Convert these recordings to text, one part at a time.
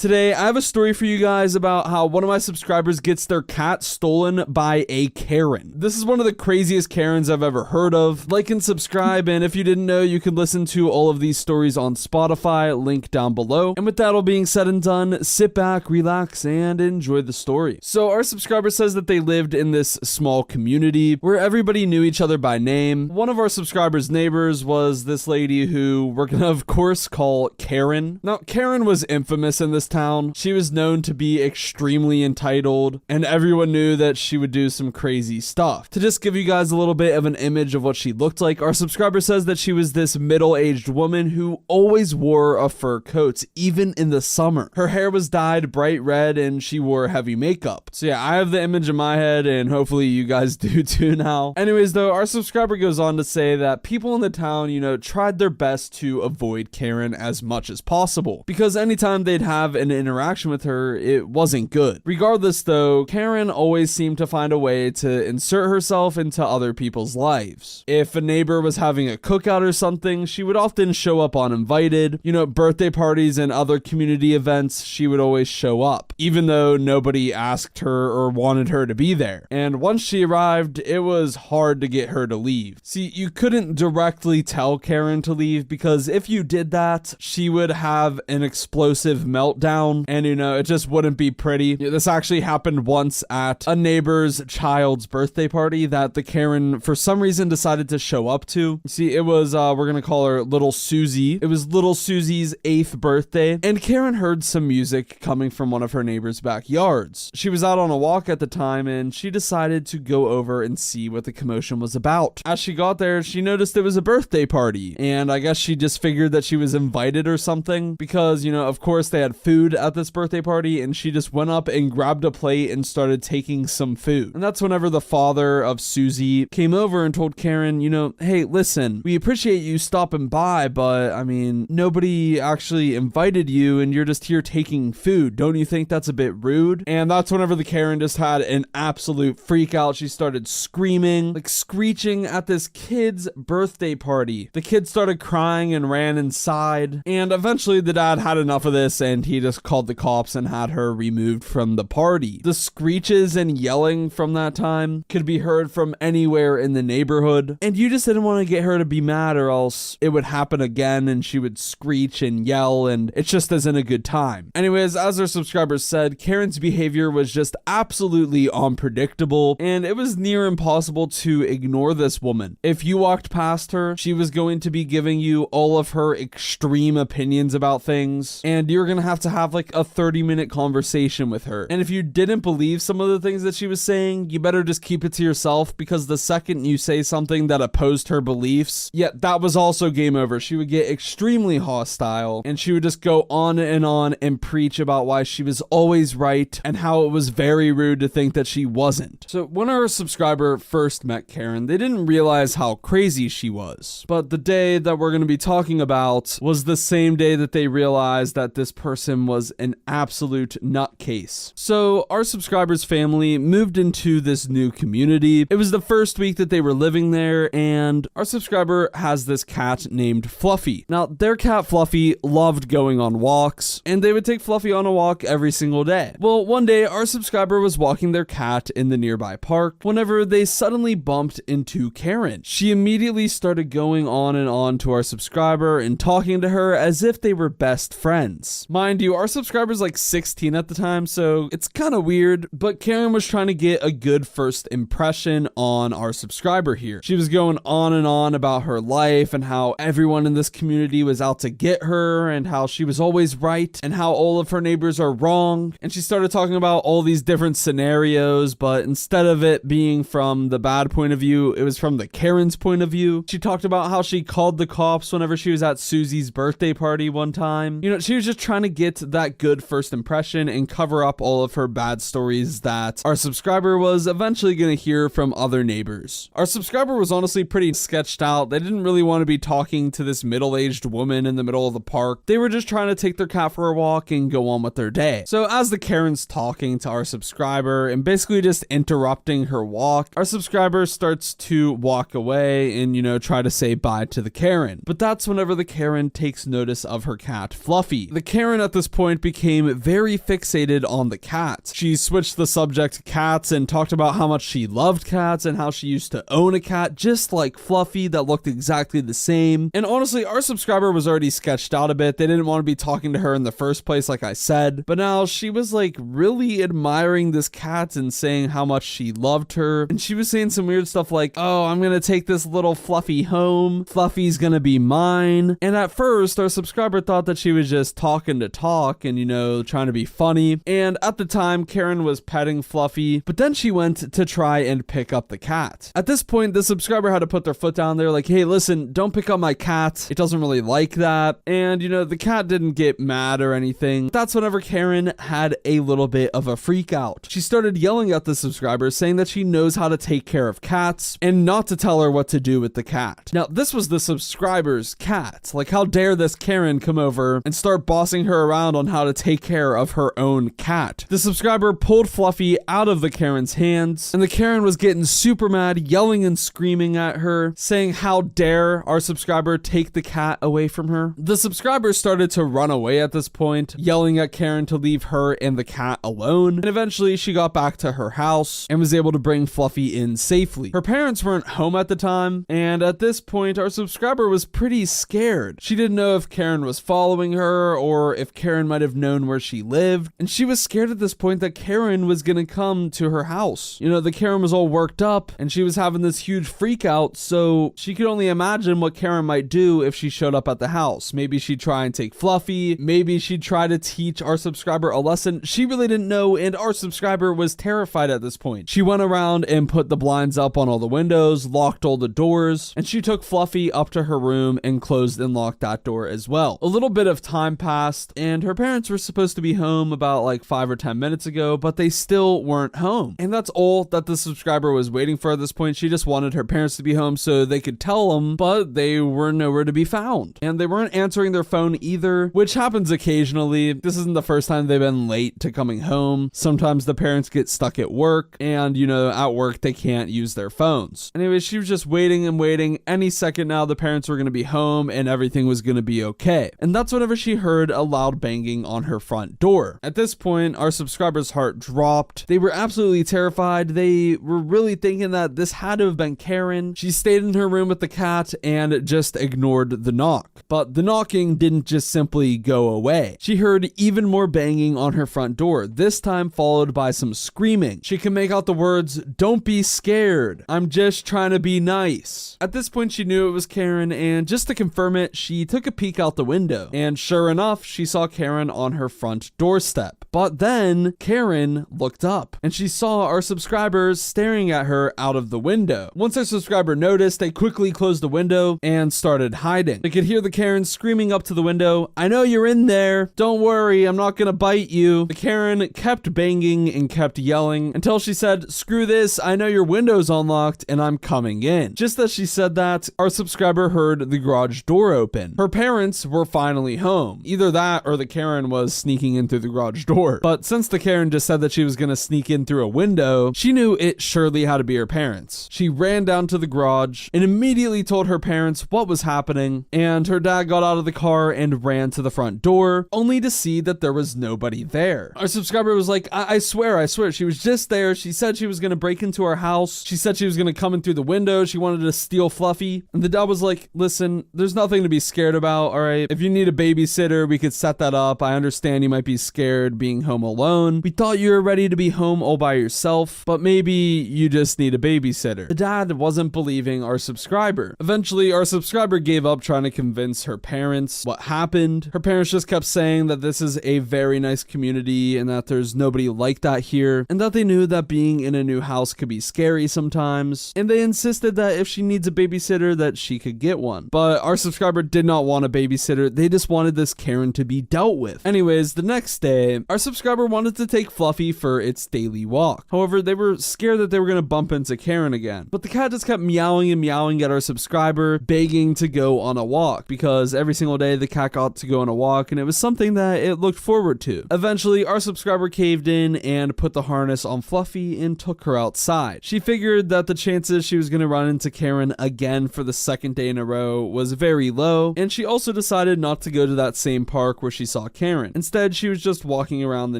Today, I have a story for you guys about how one of my subscribers gets their cat stolen by a Karen. This is one of the craziest Karens I've ever heard of. Like and subscribe, and if you didn't know, you can listen to all of these stories on Spotify, link down below. And with that all being said and done, sit back, relax, and enjoy the story. So our subscriber says that they lived in this small community where everybody knew each other by name. One of our subscribers' neighbors was this lady who we're gonna of course call Karen. Now, Karen was infamous in this town. She was known to be extremely entitled, and everyone knew that she would do some crazy stuff. To just give you guys a little bit of an image of what she looked like, our subscriber says that she was this middle-aged woman who always wore a fur coat, even in the summer. Her hair was dyed bright red, and she wore heavy makeup. So yeah, I have the image in my head, and hopefully you guys do too now. Anyways, though, our subscriber goes on to say that people in the town, tried their best to avoid Karen as much as possible, because anytime they'd have an interaction with her, it wasn't good. Regardless, though, Karen always seemed to find a way to insert herself into other people's lives. If a neighbor was having a cookout or something, she would often show up uninvited. Birthday parties and other community events, she would always show up, even though nobody asked her or wanted her to be there. And once she arrived, it was hard to get her to leave. See, you couldn't directly tell Karen to leave, because if you did that, she would have an explosive meltdown, and it just wouldn't be pretty. This actually happened once at a neighbor's child's birthday party that the Karen for some reason decided to show up to. See, it was we're gonna call her Little Susie. It was Little Susie's 8th birthday, and Karen heard some music coming from one of her neighbor's backyards. She was out on a walk at the time, and she decided to go over and see what the commotion was about. As she got there, she noticed it was a birthday party, and I guess she just figured that she was invited or something, because of course they had food at this birthday party, and she just went up and grabbed a plate and started taking some food. And that's whenever the father of Susie came over and told Karen, hey, listen, we appreciate you stopping by, but nobody actually invited you, and you're just here taking food. Don't you think that's a bit rude? And that's whenever the Karen just had an absolute freak out. She started screaming, like screeching at this kid's birthday party. The kid started crying and ran inside, and eventually the dad had enough of this, and he just called the cops and had her removed from the party. The screeches and yelling from that time could be heard from anywhere in the neighborhood, and you just didn't want to get her to be mad, or else it would happen again and she would screech and yell, and it just isn't a good time. Anyways, as our subscribers said, Karen's behavior was just absolutely unpredictable, and it was near impossible to ignore this woman. If you walked past her, she was going to be giving you all of her extreme opinions about things, and you're gonna have to have like a 30-minute conversation with her. And if you didn't believe some of the things that she was saying, you better just keep it to yourself, because the second you say something that opposed her beliefs, that was also game over. She would get extremely hostile, and she would just go on and preach about why she was always right and how it was very rude to think that she wasn't. So when our subscriber first met Karen, they didn't realize how crazy she was. But the day that we're going to be talking about was the same day that they realized that this person was an absolute nutcase. So our subscriber's family moved into this new community. It was the first week that they were living there, and our subscriber has this cat named Fluffy. Now, their cat Fluffy loved going on walks, and they would take Fluffy on a walk every single day. Well, one day our subscriber was walking their cat in the nearby park whenever they suddenly bumped into Karen. She immediately started going on and on to our subscriber and talking to her as if they were best friends. Mind you, our subscriber's like 16 at the time, so it's kind of weird, but Karen was trying to get a good first impression on our subscriber here. She was going on and on about her life and how everyone in this community was out to get her, and how she was always right, and how all of her neighbors are wrong. And she started talking about all these different scenarios, but instead of it being from the bad point of view, it was from the Karen's point of view. She talked about how she called the cops whenever she was at Susie's birthday party one time. She was just trying to get that good first impression and cover up all of her bad stories that our subscriber was eventually going to hear from other neighbors. Our subscriber was honestly pretty sketched out. They didn't really want to be talking to this middle-aged woman in the middle of the park. They were just trying to take their cat for a walk and go on with their day. So as the Karen's talking to our subscriber and basically just interrupting her walk, our subscriber starts to walk away and, try to say bye to the Karen. But that's whenever the Karen takes notice of her cat Fluffy. The Karen at this point became very fixated on the cat. She switched the subject to cats and talked about how much she loved cats and how she used to own a cat just like Fluffy that looked exactly the same. And honestly, our subscriber was already sketched out a bit. They didn't want to be talking to her in the first place, like I said, but now she was like really admiring this cat and saying how much she loved her. And she was saying some weird stuff like, oh, I'm gonna take this little Fluffy home. Fluffy's gonna be mine. And at first, our subscriber thought that she was just talking to talk and, you know, trying to be funny. And at the time, Karen was petting Fluffy, but then she went to try and pick up the cat. At this point, the subscriber had to put their foot down there like, hey, listen, don't pick up my cat. It doesn't really like that. And, you know, the cat didn't get mad or anything. That's whenever Karen had a little bit of a freak out. She started yelling at the subscriber, saying that she knows how to take care of cats and not to tell her what to do with the cat. Now, this was the subscriber's cat. Like, how dare this Karen come over and start bossing her around on how to take care of her own cat. The subscriber pulled Fluffy out of the Karen's hands, and the Karen was getting super mad, yelling and screaming at her, saying how dare our subscriber take the cat away from her. The subscriber started to run away at this point, yelling at Karen to leave her and the cat alone, and eventually she got back to her house and was able to bring Fluffy in safely. Her parents weren't home at the time, and at this point our subscriber was pretty scared. She didn't know if Karen was following her or if Karen might have known where she lived, and she was scared at this point that Karen was gonna come to her house. You know, the Karen was all worked up and she was having this huge freak out, so she could only imagine what Karen might do if she showed up at the house. Maybe she'd try and take Fluffy, maybe she'd try to teach our subscriber a lesson. She really didn't know, and our subscriber was terrified at this point. She went around and put the blinds up on all the windows, locked all the doors, and she took Fluffy up to her room and closed and locked that door as well. A little bit of time passed, and her parents were supposed to be home about like 5 or 10 minutes ago, but they still weren't home. And that's all that the subscriber was waiting for at this point. She just wanted her parents to be home so they could tell them, but they were nowhere to be found. And they weren't answering their phone either, which happens occasionally. This isn't the first time they've been late to coming home. Sometimes the parents get stuck at work, and, you know, at work they can't use their phones. Anyway, she was just waiting and waiting. Any second now, the parents were going to be home and everything was going to be okay. And that's whenever she heard a loud banging on her front door. At this point, our subscriber's heart dropped. They were absolutely terrified. They were really thinking that this had to have been Karen. She stayed in her room with the cat and just ignored the knock. But the knocking didn't just simply go away. She heard even more banging on her front door, this time followed by some screaming. She could make out the words, "Don't be scared. I'm just trying to be nice." At this point, she knew it was Karen, and just to confirm it, she took a peek out the window. And sure enough, she saw Karen on her front doorstep. But then Karen looked up and she saw our subscribers staring at her out of the window. Once our subscriber noticed, they quickly closed the window and started hiding. They could hear the Karen screaming up to the window, "I know you're in there. Don't worry, I'm not gonna bite you." The Karen kept banging and kept yelling until she said, "Screw this, I know your window's unlocked and I'm coming in." Just as she said that, our subscriber heard the garage door open. Her parents were finally home. Either that or the Karen was sneaking in through the garage door. But since the Karen just said that she was gonna sneak in through a window, she knew it surely had to be her parents. She ran down to the garage and immediately told her parents what was happening, and her dad got out of the car and ran to the front door, only to see that there was nobody there. Our subscriber was like, I swear, she was just there. She said she was gonna break into our house. She said she was gonna come in through the window. She wanted to steal Fluffy." And the dad was like, "Listen, there's nothing to be scared about, all right? If you need a babysitter, we could set that up. I understand you might be scared being home alone. We thought you were ready to be home all by yourself, but maybe you just need a babysitter." The dad wasn't believing our subscriber. Eventually, our subscriber gave up trying to convince her parents what happened. Her parents just kept saying that this is a very nice community and that there's nobody like that here, and that they knew that being in a new house could be scary sometimes, and they insisted that if she needs a babysitter that she could get one. But our subscriber did not want a babysitter. They just wanted this Karen to be dealt with. Anyways, the next day, our subscriber wanted to take Fluffy for its daily walk. However, they were scared that they were going to bump into Karen again. But the cat just kept meowing and meowing at our subscriber, begging to go on a walk, because every single day the cat got to go on a walk and it was something that it looked forward to. Eventually, our subscriber caved in and put the harness on Fluffy and took her outside. She figured that the chances she was going to run into Karen again for the second day in a row was very low, and she also decided not to go to that same park where she saw Karen. Instead, she was just walking around the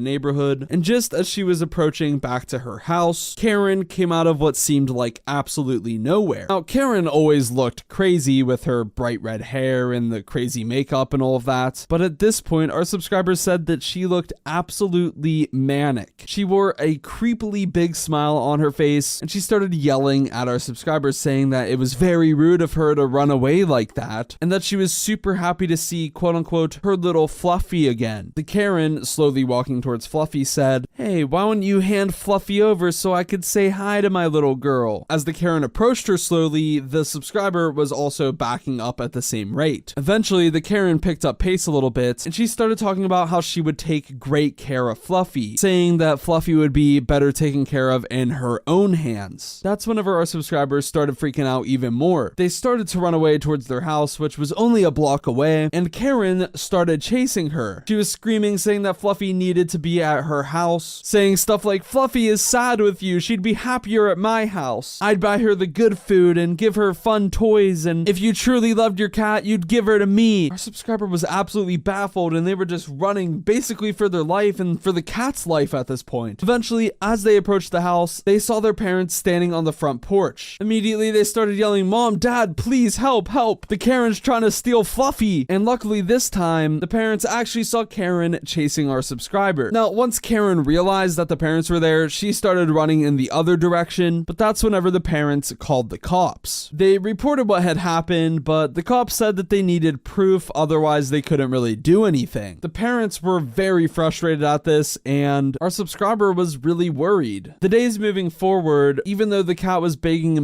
neighborhood, and just as she was approaching back to her house, Karen came out of what seemed like absolutely nowhere. Now, Karen always looked crazy with her bright red hair and the crazy makeup and all of that, but at this point, our subscribers said that she looked absolutely manic. She wore a creepily big smile on her face, and she started yelling at our subscribers, saying that it was very rude of her to run away like that, and that she was super happy to see, quote unquote, her little Fluffy again. The Karen, slowly walking towards Fluffy, said, "Hey, why don't you hand Fluffy over so I could say hi to my little girl?" As the Karen approached her slowly, the subscriber was also backing up at the same rate. Eventually, the Karen picked up pace a little bit, and she started talking about how she would take great care of Fluffy, saying that Fluffy would be better taken care of in her own hands. That's whenever our subscribers started freaking out even more. They started to run away towards their house, which was only a block away, and Karen started chasing her. She was screaming, saying that Fluffy needed to be at her house, saying stuff like, "Fluffy is sad with you. She'd be happier at my house. I'd buy her the good food and give her fun toys, and if you truly loved your cat, you'd give her to me." Our subscriber was absolutely baffled, and they were just running basically for their life and for the cat's life at this point. Eventually, as they approached the house, they saw their parents standing on the front porch. Immediately, they started yelling, "Mom, Dad, please help, help. The Karen's trying to steal Fluffy." And luckily this time, the parents actually saw Karen chasing our subscriber. Now, once Karen realized that the parents were there, she started running in the other direction, but that's whenever the parents called the cops. They reported what had happened, but the cops said that they needed proof, otherwise they couldn't really do anything. The parents were very frustrated at this, and our subscriber was really worried. The days moving forward, even though the cat was begging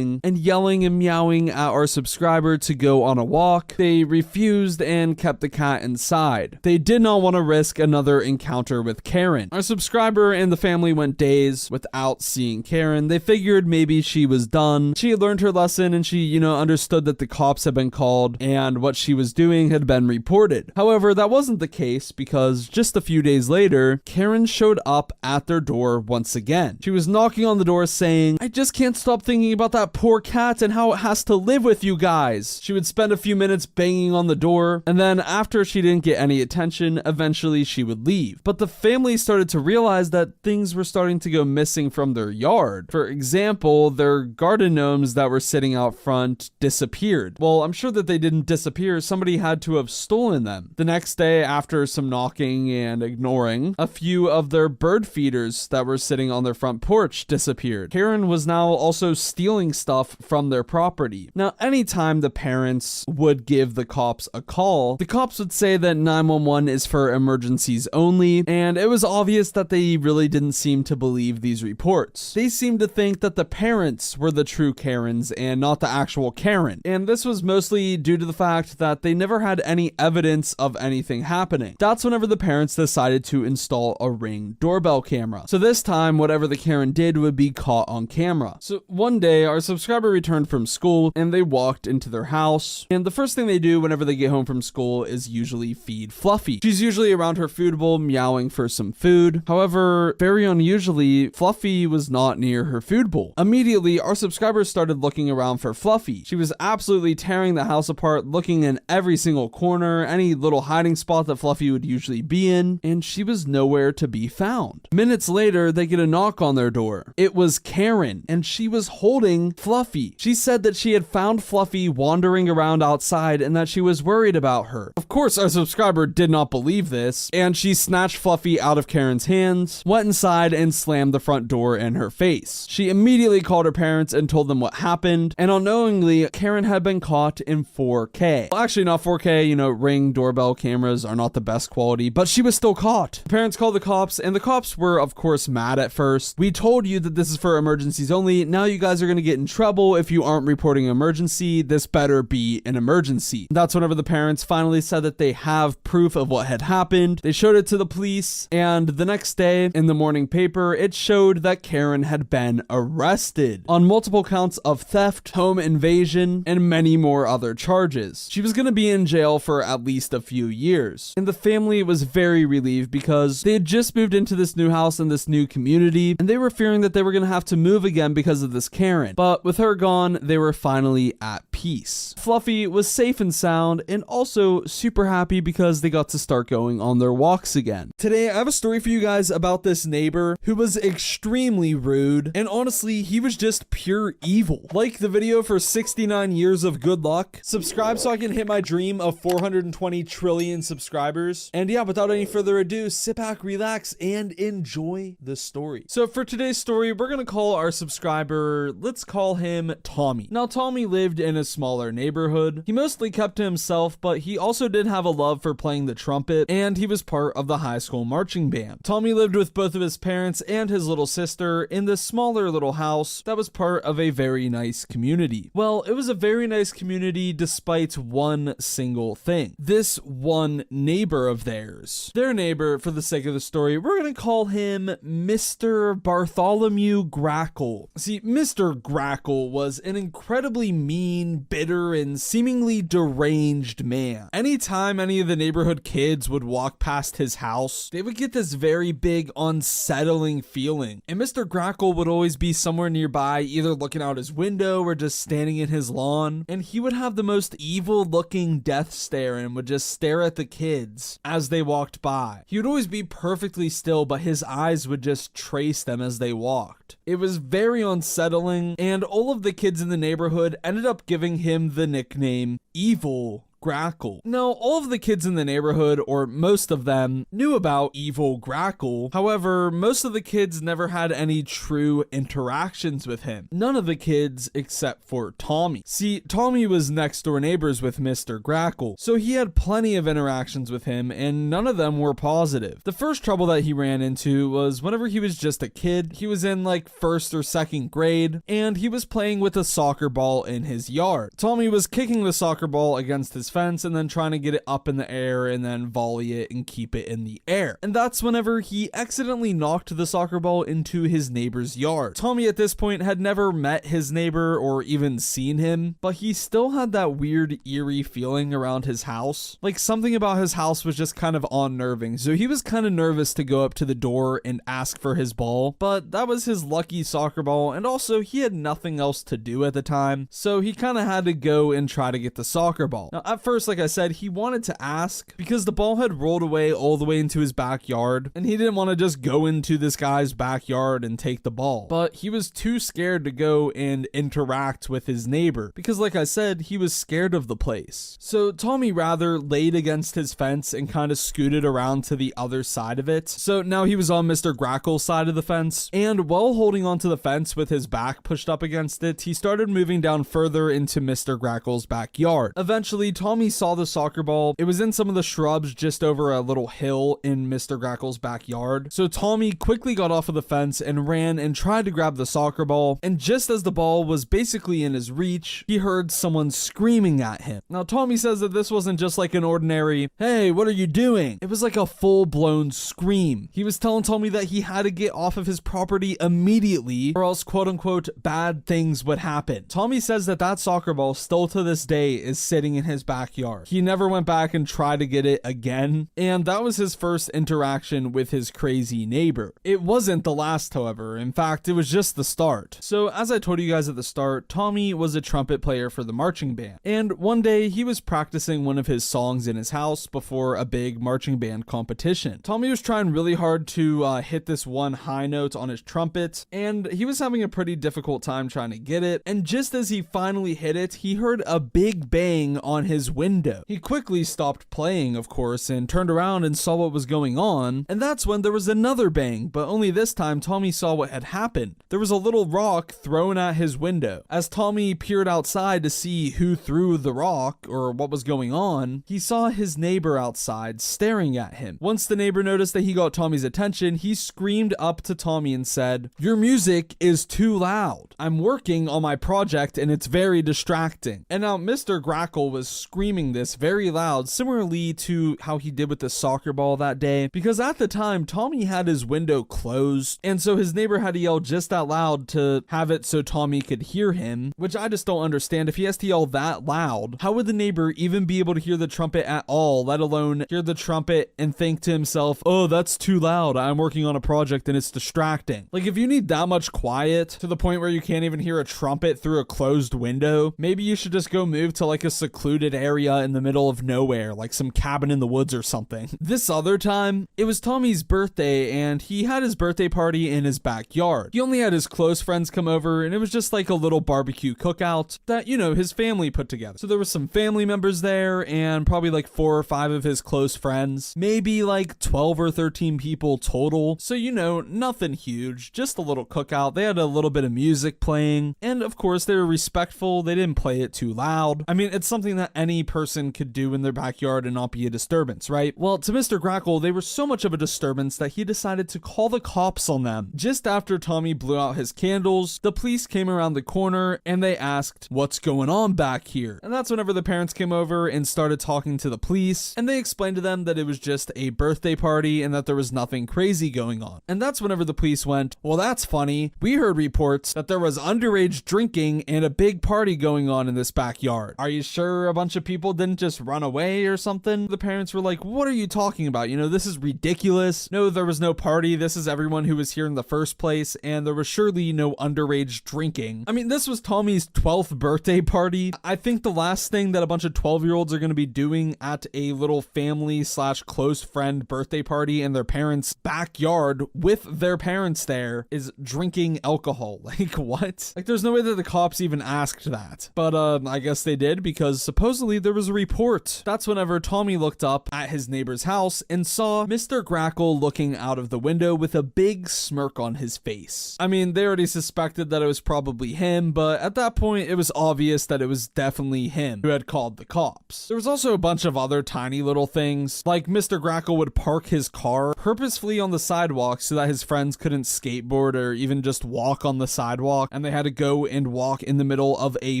and yelling and meowing at our subscriber to go on a walk, they refused and kept the cat inside. They did not want to risk another encounter with Karen. Our subscriber and the family went days without seeing Karen. They figured maybe she was done. She had learned her lesson, and she, understood that the cops had been called and what she was doing had been reported. However, that wasn't the case, because just a few days later, Karen showed up at their door once again. She was knocking on the door saying, "I just can't stop thinking about that poor cat and how it has to live with you guys." She would spend a few minutes banging on the door, and then after she didn't get any attention, eventually she would leave. But the family started to realize that things were starting to go missing from their yard. For example, their garden gnomes that were sitting out front disappeared. Well, I'm sure that they didn't disappear. Somebody had to have stolen them. The next day, after some knocking and ignoring, a few of their bird feeders that were sitting on their front porch disappeared. Karen was now also stealing stuff from their property. Now, anytime the parents would give the cops a call, the cops would say that 911 is for emergencies only, and it was obvious that they really didn't seem to believe these reports. They seemed to think that the parents were the true Karens and not the actual Karen, and this was mostly due to the fact that they never had any evidence of anything happening. That's whenever the parents decided to install a Ring doorbell camera. So this time, whatever the Karen did would be caught on camera. So one day, our subscriber returned from school, and they walked into their house, and the first thing they do whenever they get home from school is usually feed Fluffy. She's usually around her food bowl meowing for some food. However, very unusually, Fluffy was not near her food bowl. Immediately, our subscribers started looking around for Fluffy. She was absolutely tearing the house apart, looking in every single corner, any little hiding spot that Fluffy would usually be in, and she was nowhere to be found. Minutes later, they get a knock on their door. It was Karen, and she was holding Fluffy. She said that she had found Fluffy wandering around outside and that she was worried about her. Of course, our subscriber did not believe this, and she snatched Fluffy out of Karen's hands, went inside, and slammed the front door in her face. She immediately called her parents and told them what happened, and unknowingly, Karen had been caught in 4K. Well, actually, not 4K, Ring doorbell cameras are not the best quality, but she was still caught. The parents called the cops, and the cops were, of course, mad at first. "We told you that this is for emergencies only. Now you guys are going to get in trouble if you aren't reporting an emergency. This better be an emergency." That's whenever the parents finally said that they have proof of what had happened. They showed it to the police, and the next day, in the morning paper, it showed that Karen had been arrested on multiple counts of theft, home invasion, and many more other charges. She was going to be in jail for at least a few years. And the family was very relieved because they had just moved into this new house in this new community, and they were fearing that they were going to have to move again because of this Karen. But with her gone, they were finally at peace. Fluffy was safe and sound, and also super happy because because they got to start going on their walks again. Today, I have a story for you guys about this neighbor who was extremely rude, and honestly, he was just pure evil. Like the video for 69 years of good luck. Subscribe so I can hit my dream of 420 trillion subscribers. And yeah, without any further ado, sit back, relax, and enjoy the story. So for today's story, we're gonna call our subscriber, let's call him Tommy. Now, Tommy lived in a smaller neighborhood. He mostly kept to himself, but he also did have a love for playing the trumpet, and he was part of the high school marching band. Tommy lived with both of his parents and his little sister in this smaller little house that was part of a very nice community. Well, it was a very nice community despite one single thing. This one neighbor of theirs. Their neighbor, for the sake of the story, we're gonna call him Mr. Bartholomew Grackle. See, Mr. Grackle was an incredibly mean, bitter, and seemingly deranged man. Anytime any of the neighborhood kids would walk past his house, they would get this very big, unsettling feeling. And Mr. Grackle would always be somewhere nearby, either looking out his window or just standing in his lawn. And he would have the most evil-looking death stare and would just stare at the kids as they walked by. He would always be perfectly still, but his eyes would just trace them as they walked. It was very unsettling, and all of the kids in the neighborhood ended up giving him the nickname Evil Grackle. Now, all of the kids in the neighborhood, or most of them, knew about Evil Grackle. However, most of the kids never had any true interactions with him. None of the kids except for Tommy. See, Tommy was next door neighbors with Mr. Grackle, so he had plenty of interactions with him, and none of them were positive. The first trouble that he ran into was whenever he was just a kid. He was in like first or second grade, and he was playing with a soccer ball in his yard. Tommy was kicking the soccer ball against his fence and then trying to get it up in the air and then volley it and keep it in the air. And that's whenever he accidentally knocked the soccer ball into his neighbor's yard. Tommy at this point had never met his neighbor or even seen him, but he still had that weird, eerie feeling around his house. Like something about his house was just kind of unnerving. So he was kind of nervous to go up to the door and ask for his ball, but that was his lucky soccer ball, and also he had nothing else to do at the time, so he kind of had to go and try to get the soccer ball. Now, at first, like I said, he wanted to ask because the ball had rolled away all the way into his backyard, and he didn't want to just go into this guy's backyard and take the ball. But he was too scared to go and interact with his neighbor because, like I said, he was scared of the place. So Tommy rather laid against his fence and kind of scooted around to the other side of it. So now he was on Mr. Grackle's side of the fence, and while holding onto the fence with his back pushed up against it, he started moving down further into Mr. Grackle's backyard. Eventually, Tommy saw the soccer ball. It was in some of the shrubs just over a little hill in Mr. Grackle's backyard. So Tommy quickly got off of the fence and ran and tried to grab the soccer ball. And just as the ball was basically in his reach, he heard someone screaming at him. Now, Tommy says that this wasn't just like an ordinary, "Hey, what are you doing?" It was like a full-blown scream. He was telling Tommy that he had to get off of his property immediately or else, quote-unquote, bad things would happen. Tommy says that that soccer ball still to this day is sitting in his backyard. He never went back and tried to get it again, and that was his first interaction with his crazy neighbor. It wasn't the last, however. In fact, it was just the start. So as I told you guys at the start, Tommy was a trumpet player for the marching band, and one day he was practicing one of his songs in his house before a big marching band competition. Tommy was trying really hard to hit this one high note on his trumpet, and he was having a pretty difficult time trying to get it, and just as he finally hit it, he heard a big bang on his window. He quickly stopped playing, of course, and turned around and saw what was going on, and that's when there was another bang, but only this time Tommy saw what had happened. There was a little rock thrown at his window. As Tommy peered outside to see who threw the rock or what was going on, he saw his neighbor outside staring at him. Once the neighbor noticed that he got Tommy's attention, he screamed up to Tommy and said, "Your music is too loud. I'm working on my project and it's very distracting." And now Mr. Grackle was screaming this very loud, similarly to how he did with the soccer ball that day, because at the time Tommy had his window closed, and so his neighbor had to yell just that loud to have it so Tommy could hear him, which I just don't understand. If he has to yell that loud, how would the neighbor even be able to hear the trumpet at all, let alone hear the trumpet and think to himself, "Oh, that's too loud. I'm working on a project and it's distracting." Like, if you need that much quiet to the point where you can't even hear a trumpet through a closed window, maybe you should just go move to like a secluded area in the middle of nowhere, like some cabin in the woods or something. This other time, it was Tommy's birthday, and he had his birthday party in his backyard. He only had his close friends come over, and it was just like a little barbecue cookout that, you know, his family put together. So there was some family members there, and probably like 4 or 5 of his close friends, maybe like 12 or 13 people total. So, you know, nothing huge, just a little cookout. They had a little bit of music playing, and of course they were respectful. They didn't play it too loud. I mean, it's something that any person could do in their backyard and not be a disturbance, right? Well, to Mr. Grackle, they were so much of a disturbance that he decided to call the cops on them. Just after Tommy blew out his candles, the police came around the corner and they asked, "What's going on back here?" And that's whenever the parents came over and started talking to the police, and they explained to them that it was just a birthday party and that there was nothing crazy going on. And that's whenever the police went, "Well, that's funny. We heard reports that there was underage drinking and a big party going on in this backyard. Are you sure a bunch of people didn't just run away or something?" The parents were like, "What are you talking about? You know, this is ridiculous. No, there was no party. This is everyone who was here in the first place, and there was surely no underage drinking." I mean, this was Tommy's 12th birthday party. I think the last thing that a bunch of 12-year-olds are going to be doing at a little family / close friend birthday party in their parents' backyard with their parents there is drinking alcohol. Like, what? Like, there's no way that the cops even asked that. But I guess they did, because supposedly there was a report. That's whenever Tommy looked up at his neighbor's house and saw Mr. Grackle looking out of the window with a big smirk on his face. I mean, they already suspected that it was probably him, but at that point it was obvious that it was definitely him who had called the cops. There was also a bunch of other tiny little things, like Mr. Grackle would park his car purposefully on the sidewalk so that his friends couldn't skateboard or even just walk on the sidewalk, and they had to go and walk in the middle of a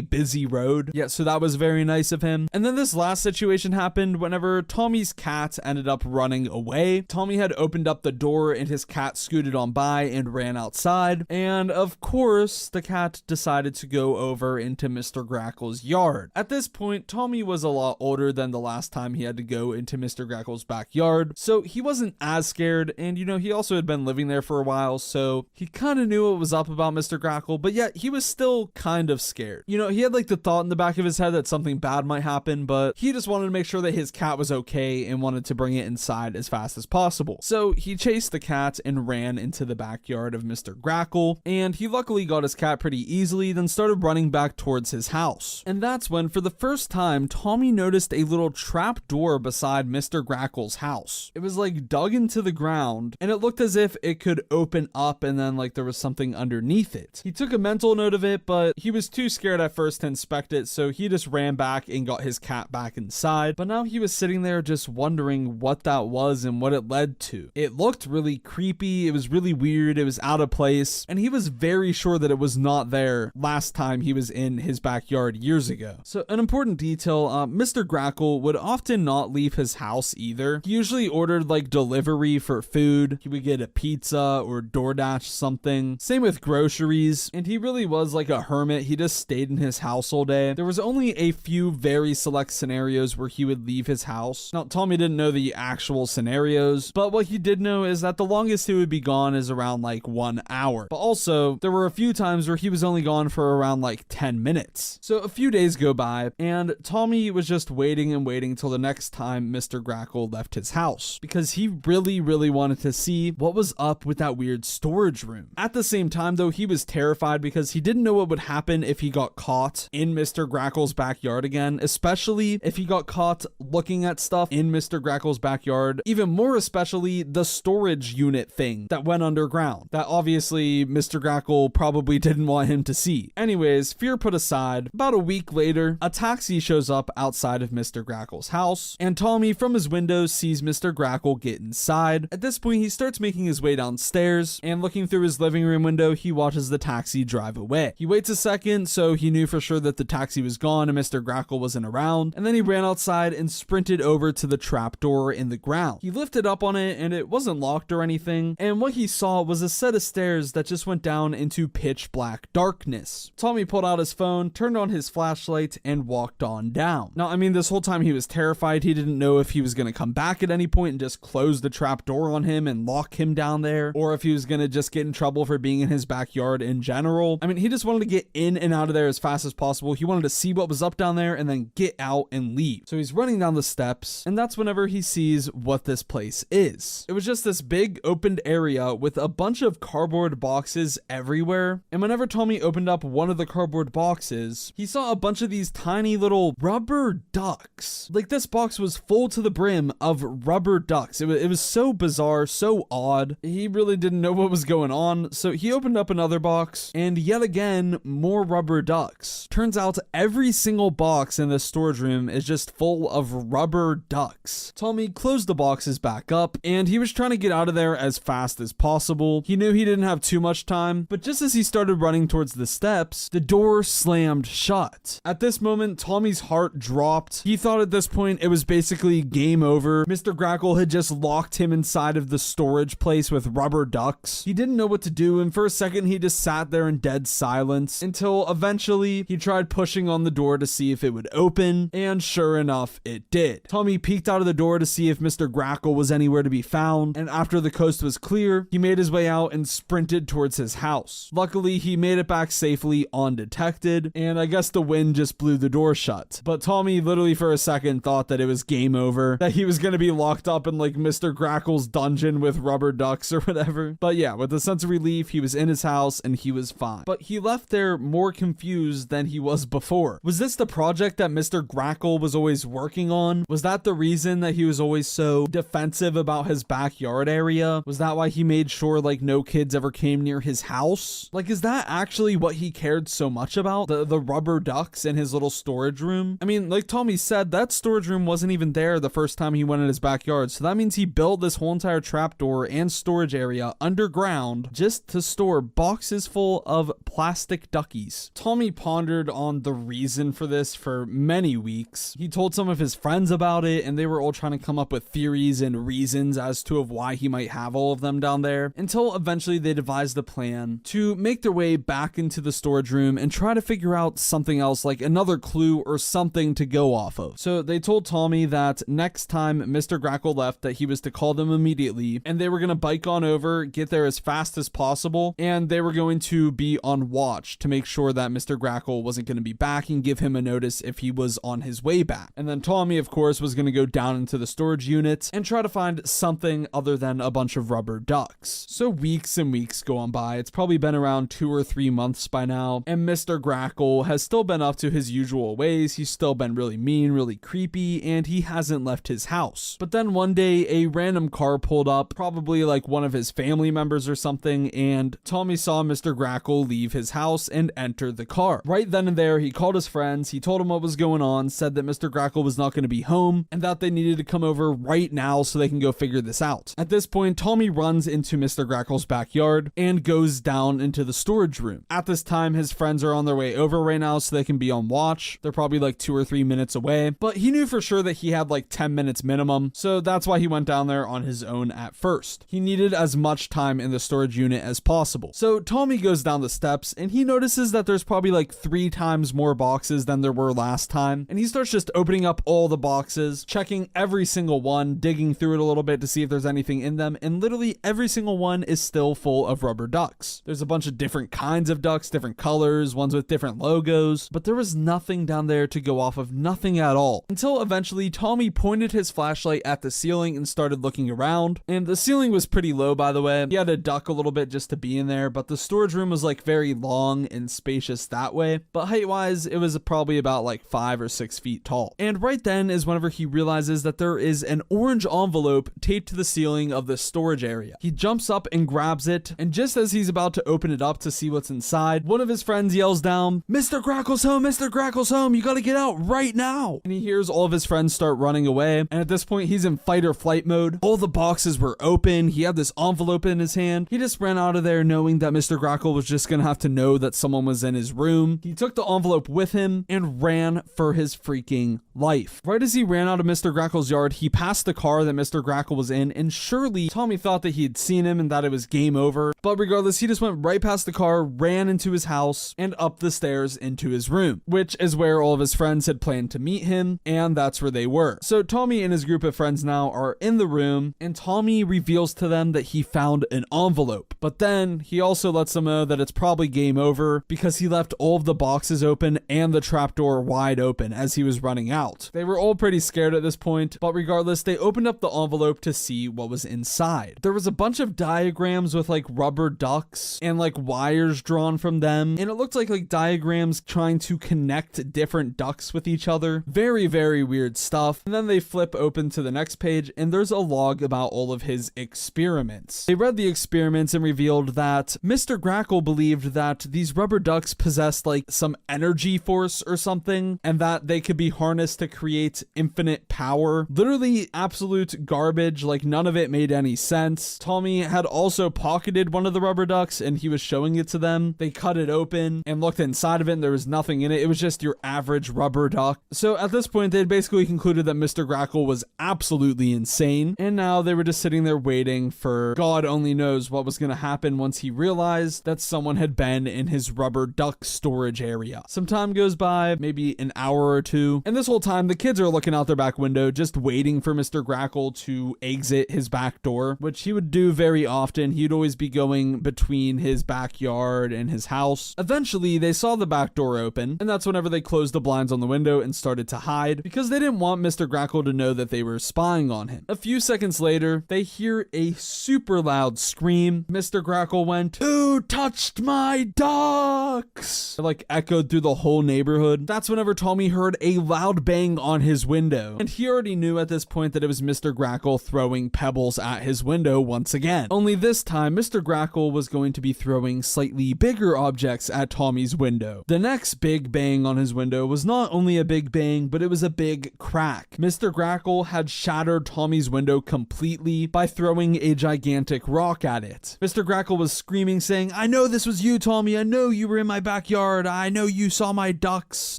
busy road. Yeah, so that was very nice of him. And then this last situation happened whenever Tommy's cat ended up running away. Tommy had opened up the door and his cat scooted on by and ran outside, and of course the cat decided to go over into Mr. Grackle's yard. At this point, Tommy was a lot older than the last time he had to go into Mr. Grackle's backyard, so he wasn't as scared, and you know, he also had been living there for a while, so he kind of knew what was up about Mr. Grackle, but yet he was still kind of scared. You know, he had like the thought in the back of his head that something bad might happen, but he just wanted to make sure that his cat was okay and wanted to bring it inside as fast as possible. So he chased the cat and ran into the backyard of Mr. Grackle, and he luckily got his cat pretty easily, then started running back towards his house. And that's when, for the first time, Tommy noticed a little trap door beside Mr. Grackle's house. It was like dug into the ground, and it looked as if it could open up and then like there was something underneath it. He took a mental note of it, but he was too scared at first to inspect it, so he just ran back and got his cat back inside. But now he was sitting there just wondering what that was and what it led to. It looked really creepy, it was really weird, it was out of place, and he was very sure that it was not there last time he was in his backyard years ago. So an important detail, Mr. Grackle would often not leave his house either. He usually ordered like delivery for food. He would get a pizza or DoorDash something. Same with groceries, and he really was like a hermit. He just stayed in his house all day. There was only a few very select scenarios where he would leave his house. Now, Tommy didn't know the actual scenarios, but what he did know is that the longest he would be gone is around like 1 hour. But also, there were a few times where he was only gone for around like 10 minutes. So a few days go by, and Tommy was just waiting and waiting till the next time Mr. Grackle left his house, because he really wanted to see what was up with that weird storage room. At the same time, though, he was terrified because he didn't know what would happen if he got caught in Mr. Grackle's backyard again, especially if he got caught looking at stuff in Mr. Grackle's backyard, even more especially the storage unit thing that went underground, that obviously Mr. Grackle probably didn't want him to see. Anyways, fear put aside, about a week later, a taxi shows up outside of Mr. Grackle's house, and Tommy from his window sees Mr. Grackle get inside. At this point, he starts making his way downstairs, and looking through his living room window, he watches the taxi drive away. He waits a second, so he knew for sure that the taxi was gone and Mr. Grackle wasn't around, and then he ran outside and sprinted over to the trapdoor in the ground. He lifted up on it, and it wasn't locked or anything, and what he saw was a set of stairs that just went down into pitch black darkness. Tommy pulled out his phone, turned on his flashlight, and walked on down. Now, I mean, this whole time he was terrified. He didn't know if he was going to come back at any point and just close the trap door on him and lock him down there, or if he was going to just get in trouble for being in his backyard in general. I mean, he just wanted to get in and out of there as fast as possible. He wanted to see what was up down there and then get out and leave. So he's running down the steps, and that's whenever he sees what this place is. It was just this big opened area with a bunch of cardboard boxes everywhere. And whenever Tommy opened up one of the cardboard boxes, he saw a bunch of these tiny little rubber ducks. Like, this box was full to the brim of rubber ducks. It was so bizarre, so odd. He really didn't know what was going on. So he opened up another box, and yet again, more rubber ducks. Turns out every single box in this storage room is just full of rubber ducks. Tommy closed the boxes back up, and he was trying to get out of there as fast as possible. He knew he didn't have too much time, but just as he started running towards the steps, the door slammed shut. At this moment, Tommy's heart dropped. He thought at this point it was basically game over. Mr. Grackle had just locked him inside of the storage place with rubber ducks. He didn't know what to do, and for a second he just sat there in dead silence until eventually he tried pushing on the door to see if it would open, and sure enough, it did. Tommy peeked out of the door to see if Mr. Grackle was anywhere to be found, and after the coast was clear, he made his way out and sprinted towards his house. Luckily, he made it back safely undetected, and I guess the wind just blew the door shut. But Tommy literally for a second thought that it was game over, that he was going to be locked up in like Mr. Grackle's dungeon with rubber ducks or whatever. But yeah, with a sense of relief, he was in his house and he was fine. But he left there more confused than he was before. Was this the project that Mr. Grackle was always working on? Was that the reason that he was always so defensive about his backyard area? Was that why he made sure like no kids ever came near his house? Like, is that actually what he cared so much about? The rubber ducks in his little storage room? I mean, like Tommy said, that storage room wasn't even there the first time he went in his backyard. So that means he built this whole entire trapdoor and storage area underground just to store boxes full of plastic duckies. Tommy pondered on the reason for this for many weeks. He told some of his friends about it, and they were all trying to come up with theories and reasons as to of why he might have all of them down there, until eventually they devised a plan to make their way back into the storage room and try to figure out something else, like another clue or something to go off of. So they told Tommy that next time Mr. Grackle left that he was to call them immediately, and they were going to bike on over, get there as fast as possible, and they were going to be on watch to make sure that Mr. Grackle wasn't going to be back and give him a notice if he was on his way back. And then Tommy, of course, was going to go down into the storage unit and try to find something other than a bunch of rubber ducks. So weeks and weeks go on by. It's probably been around 2 or 3 months by now, and Mr. Grackle has still been up to his usual ways. He's still been really mean, really creepy, and he hasn't left his house. But then one day, a random car pulled up, probably like one of his family members or something, and Tommy saw Mr. Grackle leave his house and enter the car. Right then and there, he called his friends, he told them what was going on, said that Mr. Grackle was not going to be home, and that they needed to come over right now so they can go figure this out. At this point, Tommy runs into Mr. Grackle's backyard and goes down into the storage room. At this time, his friends are on their way over right now so they can be on watch. They're probably like 2 or 3 minutes away, but he knew for sure that he had like 10 minutes minimum, so that's why he went down there on his own at first. He needed as much time in the storage unit as possible. So Tommy goes down the steps and he notices that there's probably like 3 times more boxes than there were last time, and he starts just opening up all the boxes, checking every single one, digging through it a little bit to see if there's anything in them, and literally every single one is still full of rubber ducks. There's a bunch of different kinds of ducks, different colors, ones with different logos, but there was nothing down there to go off of, nothing at all, until eventually Tommy pointed his flashlight at the ceiling and started looking around. And the ceiling was pretty low, by the way. He had to duck a little bit just to be in there, but the storage room was like very long and spacious that way, but height wise it was probably about like 5 or 6 feet tall. And right then is whenever he realizes that there is an orange envelope taped to the ceiling of the storage area. He jumps up and grabs it, and just as he's about to open it up to see what's inside, one of his friends yells down, "Mr. Grackle's home, Mr. Grackle's home, you gotta get out right now." And he hears all of his friends start running away, and at this point he's in fight or flight mode. All the boxes were open, he had this envelope in his hand. He just ran out of there knowing that Mr. Grackle was just gonna have to know that someone was in his room. He took the envelope with him and ran for his freaking life. Right as he ran out of Mr. Grackle's yard, he passed the car that Mr. Grackle was in, and surely Tommy thought that he had seen him and that it was game over. But regardless, he just went right past the car, ran into his house, and up the stairs into his room, which is where all of his friends had planned to meet him, and that's where they were. So Tommy and his group of friends now are in the room, and Tommy reveals to them that he found an envelope. But then he also lets them know that it's probably game over because he left all of the boxes open and the trapdoor wide wide open as he was running out. They were all pretty scared at this point, but regardless, they opened up the envelope to see what was inside. There was a bunch of diagrams with like rubber ducks and like wires drawn from them, and it looked like diagrams trying to connect different ducks with each other. Very, very weird stuff. And then they flip open to the next page, and there's a log about all of his experiments. They read the experiments and revealed that Mr. Grackle believed that these rubber ducks possessed like some energy force or something, and that they could be harnessed to create infinite power. Literally absolute garbage, like none of it made any sense. Tommy had also pocketed one of the rubber ducks and he was showing it to them. They cut it open and looked inside of it and there was nothing in it. It was just your average rubber duck. So at this point, they had basically concluded that Mr. Grackle was absolutely insane, and now they were just sitting there waiting for God only knows what was going to happen once he realized that someone had been in his rubber duck storage area. Some time goes by, maybe an hour or two, and this whole time the kids are looking out their back window just waiting for Mr. Grackle to exit his back door, which he would do very often. He'd always be going between his backyard and his house. Eventually they saw the back door open, and that's whenever they closed the blinds on the window and started to hide because they didn't want Mr. Grackle to know that they were spying on him. A few seconds later, they hear a super loud scream. Mr. Grackle went, "Who touched my ducks?" It like echoed through the whole neighborhood. That's whenever Tommy heard a loud bang on his window, and he already knew at this point that it was Mr. Grackle throwing pebbles at his window once again. Only this time, Mr. Grackle was going to be throwing slightly bigger objects at Tommy's window. The next big bang on his window was not only a big bang, but it was a big crack. Mr. Grackle had shattered Tommy's window completely by throwing a gigantic rock at it. Mr. Grackle was screaming, saying, "I know this was you, Tommy. I know you were in my backyard. I know you saw my ducks.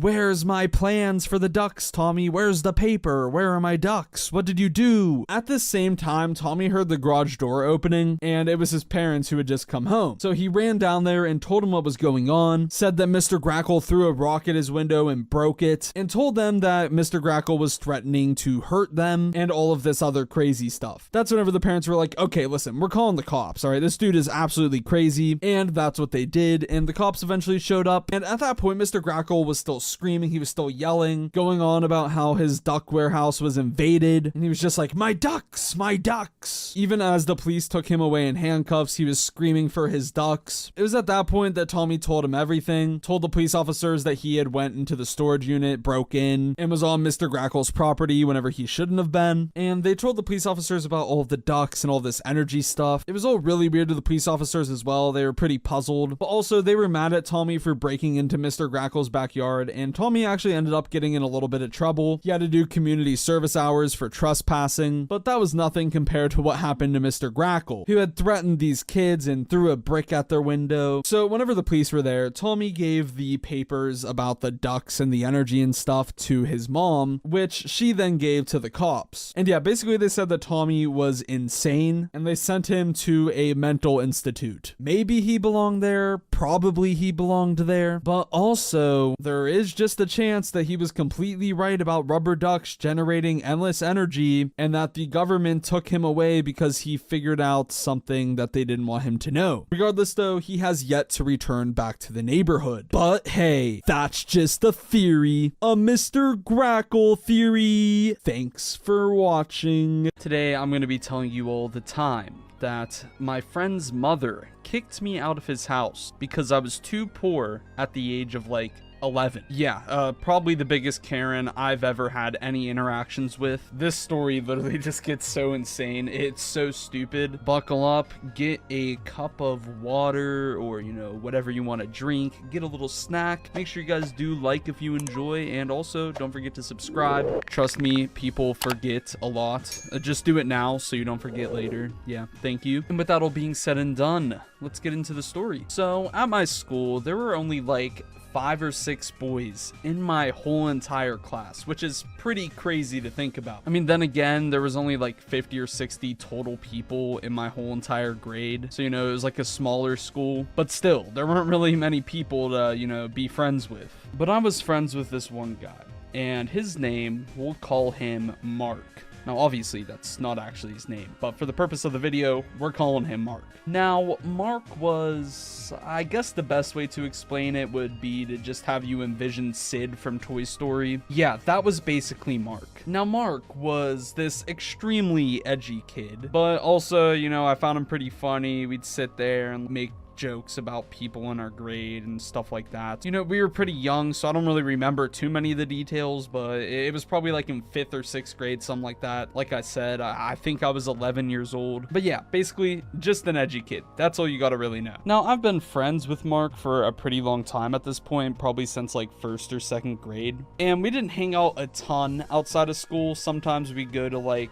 Where's my plans for the ducks, Tommy? Where's the paper? Where are my ducks? What did you do?" At the same time, Tommy heard the garage door opening, and it was his parents who had just come home. So he ran down there and told him what was going on, said that Mr. Grackle threw a rock at his window and broke it, and told them that Mr. Grackle was threatening to hurt them and all of this other crazy stuff. That's whenever the parents were like, "Okay, listen, we're calling the cops, all right? This dude is absolutely crazy," and that's what they did, and the cops eventually showed up, and at that point, Mr. Grackle was still screaming, he was still yelling, going on about how his duck warehouse was invaded, and he was just like, "My ducks, my ducks." Even as the police took him away in handcuffs, he was screaming for his ducks. It was at that point that Tommy told him everything, told the police officers that he had went into the storage unit, broke in, and was on Mr. Grackle's property whenever he shouldn't have been, and they told the police officers about all of the ducks and all this energy stuff. It was all really weird to the police officers as well. They were pretty puzzled, but also they were mad at Tommy for breaking into Mr. Grackle's backyard, and Tommy actually ended up getting in a little bit of trouble. He had to do community service hours for trespassing, but that was nothing compared to what happened to Mr. Grackle, who had threatened these kids and threw a brick at their window. So whenever the police were there, Tommy gave the papers about the ducks and the energy and stuff to his mom, which she then gave to the cops. And yeah, basically they said that Tommy was insane, and they sent him to a mental institute. Maybe he belonged there, probably he belonged there, but also there is just a chance that he was completely right about rubber ducks generating endless energy, and that the government took him away because he figured out something that they didn't want him to know. Regardless though, he has yet to return back to the neighborhood. But hey, that's just a theory, a Mr. Grackle theory. Thanks for watching. Today I'm going to be telling you all the time that my friend's mother kicked me out of his house because I was too poor at the age of like 11. Yeah, probably the biggest Karen I've ever had any interactions with. This story literally just gets so insane. It's so stupid. Buckle up, get a cup of water or, you know, whatever you want to drink. Get a little snack. Make sure you guys do like if you enjoy, and also don't forget to subscribe. Trust me, people forget a lot. Just do it now so you don't forget later. Yeah, thank you. And with that all being said and done, let's get into the story. So at my school, there were only like 5 or 6 boys in my whole entire class, which is pretty crazy to think about. I mean, then again, there was only like 50 or 60 total people in my whole entire grade. So, you know, it was like a smaller school, but still, there weren't really many people to, you know, be friends with. But I was friends with this one guy, and his name, we'll call him Mark. Now, obviously, that's not actually his name, but for the purpose of the video, we're calling him Mark. Now, Mark was, I guess the best way to explain it would be to just have you envision Sid from Toy Story. Yeah, that was basically Mark. Now, Mark was this extremely edgy kid, but also, you know, I found him pretty funny. We'd sit there and make jokes about people in our grade and stuff like that. You know, we were pretty young, so I don't really remember too many of the details, but it was probably like in 5th or 6th grade, something like that. Like I said, I think I was 11 years old. But yeah, basically just an edgy kid. That's all you gotta really know. Now, I've been friends with Mark for a pretty long time at this point, probably since like 1st or 2nd grade. And we didn't hang out a ton outside of school. Sometimes we go to like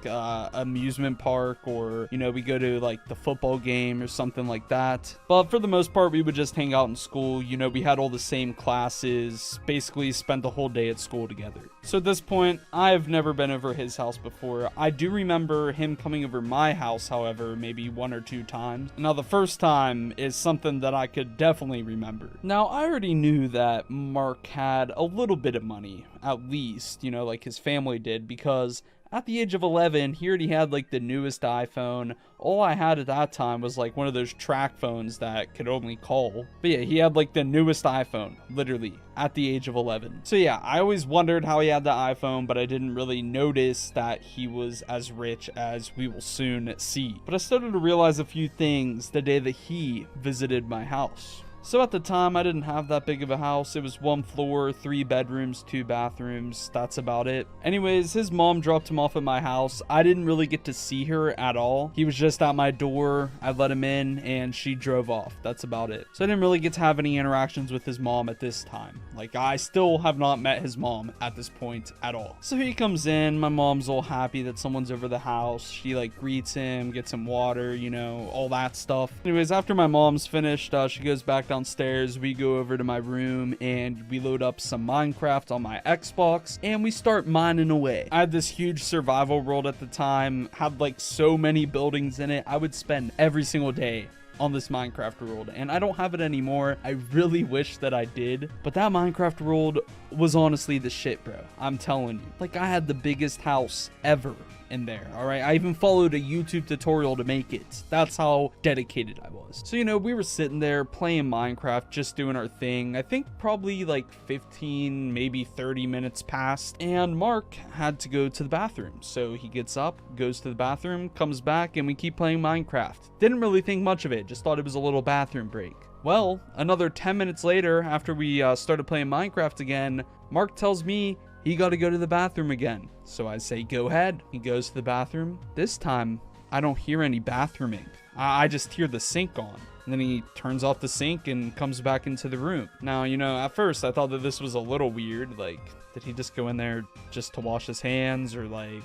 amusement park, or, you know, we go to like the football game or something like that. But for the most part, we would just hang out in school. You know, we had all the same classes, basically spent the whole day at school together. So at this point, I've never been over his house before. I do remember him coming over my house, however, maybe 1 or 2 times. Now, the first time is something that I could definitely remember. Now, I already knew that Mark had a little bit of money, at least, you know, like his family did, because at the age of 11, he already had like the newest iPhone. All I had at that time was like one of those track phones that could only call. But yeah, he had like the newest iPhone, literally, at the age of 11. So yeah, I always wondered how he had the iPhone, but I didn't really notice that he was as rich as we will soon see. But I started to realize a few things the day that he visited my house. So at the time, I didn't have that big of a house. It was 1 floor, 3 bedrooms, 2 bathrooms. That's about it. Anyways, his mom dropped him off at my house. I didn't really get to see her at all. He was just at my door. I let him in and she drove off. That's about it. So I didn't really get to have any interactions with his mom at this time. Like, I still have not met his mom at this point at all. So he comes in. My mom's all happy that someone's over the house. She like greets him, gets him water, you know, all that stuff. Anyways, after my mom's finished, she goes back downstairs. We go over to my room and we load up some Minecraft on my Xbox and we start mining away. I had this huge survival world at the time, had like so many buildings in it. I would spend every single day on this Minecraft world, and I don't have it anymore. I really wish that I did, but that Minecraft world was honestly the shit, bro. I'm telling you. Like, I had the biggest house ever in there. All right, I even followed a YouTube tutorial to make it. That's how dedicated I was. So, you know, we were sitting there playing Minecraft, just doing our thing. I think probably like 15, maybe 30 minutes passed, and Mark had to go to the bathroom. So he gets up, goes to the bathroom, comes back, and we keep playing Minecraft. Didn't really think much of it, just thought it was a little bathroom break. Well, another 10 minutes later, after we started playing Minecraft again, Mark tells me he got to go to the bathroom again. So I say, go ahead. He goes to the bathroom. This time, I don't hear any bathrooming. I just hear the sink on. And then he turns off the sink and comes back into the room. Now, you know, at first I thought that this was a little weird. Like, did he just go in there just to wash his hands or like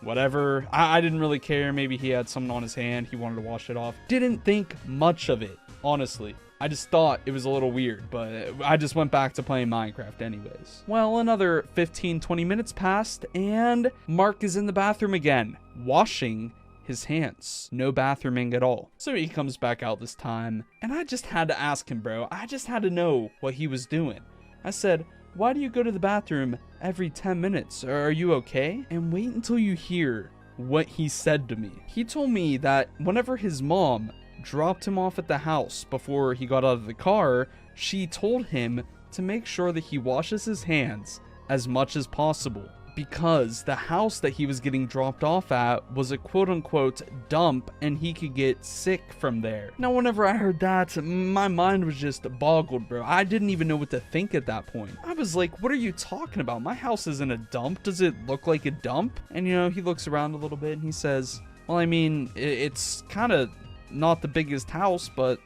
whatever? I didn't really care. Maybe he had something on his hand. He wanted to wash it off. Didn't think much of it, honestly. I just thought it was a little weird, but I just went back to playing Minecraft anyways. Well, another 15-20 minutes passed, and Mark is in the bathroom again, washing his hands. No bathrooming at all. So he comes back out this time, and I just had to ask him, bro. I just had to know what he was doing. I said, why do you go to the bathroom every 10 minutes? Are you okay? And wait until you hear what he said to me. He told me that whenever his mom dropped him off at the house before he got out of the car, she told him to make sure that he washes his hands as much as possible, because the house that he was getting dropped off at was a quote-unquote dump and he could get sick from there. Now, whenever I heard that, my mind was just boggled, bro. I didn't even know what to think at that point. I was like, what are you talking about? My house isn't a dump. Does it look like a dump? And, you know, he looks around a little bit and he says, well, I mean, it's kind of not the biggest house, but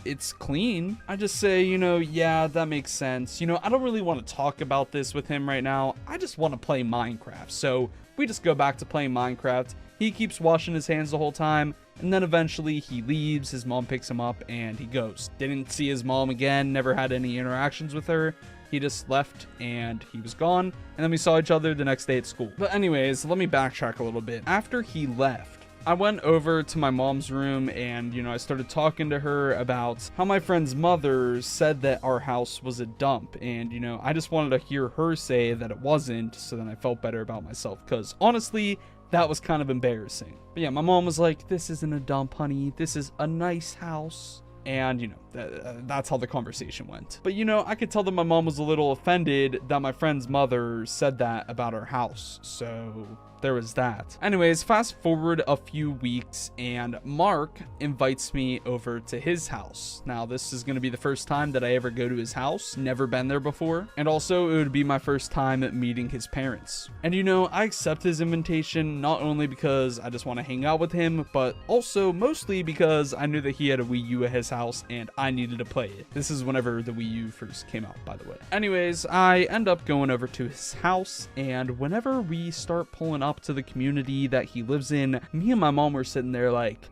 it's clean. I just say, you know, yeah, that makes sense. You know, I don't really want to talk about this with him right now. I just want to play Minecraft. So we just go back to playing Minecraft. He keeps washing his hands the whole time, and then eventually he leaves. His mom picks him up and he goes. Didn't see his mom again, never had any interactions with her. He just left and he was gone, and then we saw each other the next day at school. But anyways, let me backtrack a little bit. After he left, I went over to my mom's room and, you know, I started talking to her about how my friend's mother said that our house was a dump. And, you know, I just wanted to hear her say that it wasn't, so then I felt better about myself. Because honestly, that was kind of embarrassing. But yeah, my mom was like, this isn't a dump, honey. This is a nice house. And, you know, that's how the conversation went. But, you know, I could tell that my mom was a little offended that my friend's mother said that about our house. So there was that. Anyways, fast forward a few weeks and Mark invites me over to his house. Now, this is going to be the first time that I ever go to his house. Never been there before. And also, it would be my first time meeting his parents. And, you know, I accept his invitation not only because I just want to hang out with him, but also mostly because I knew that he had a Wii U at his house and I needed to play it. This is whenever the Wii U first came out, by the way. Anyways, I end up going over to his house, and whenever we start pulling up to the community that he lives in, me and my mom were sitting there like,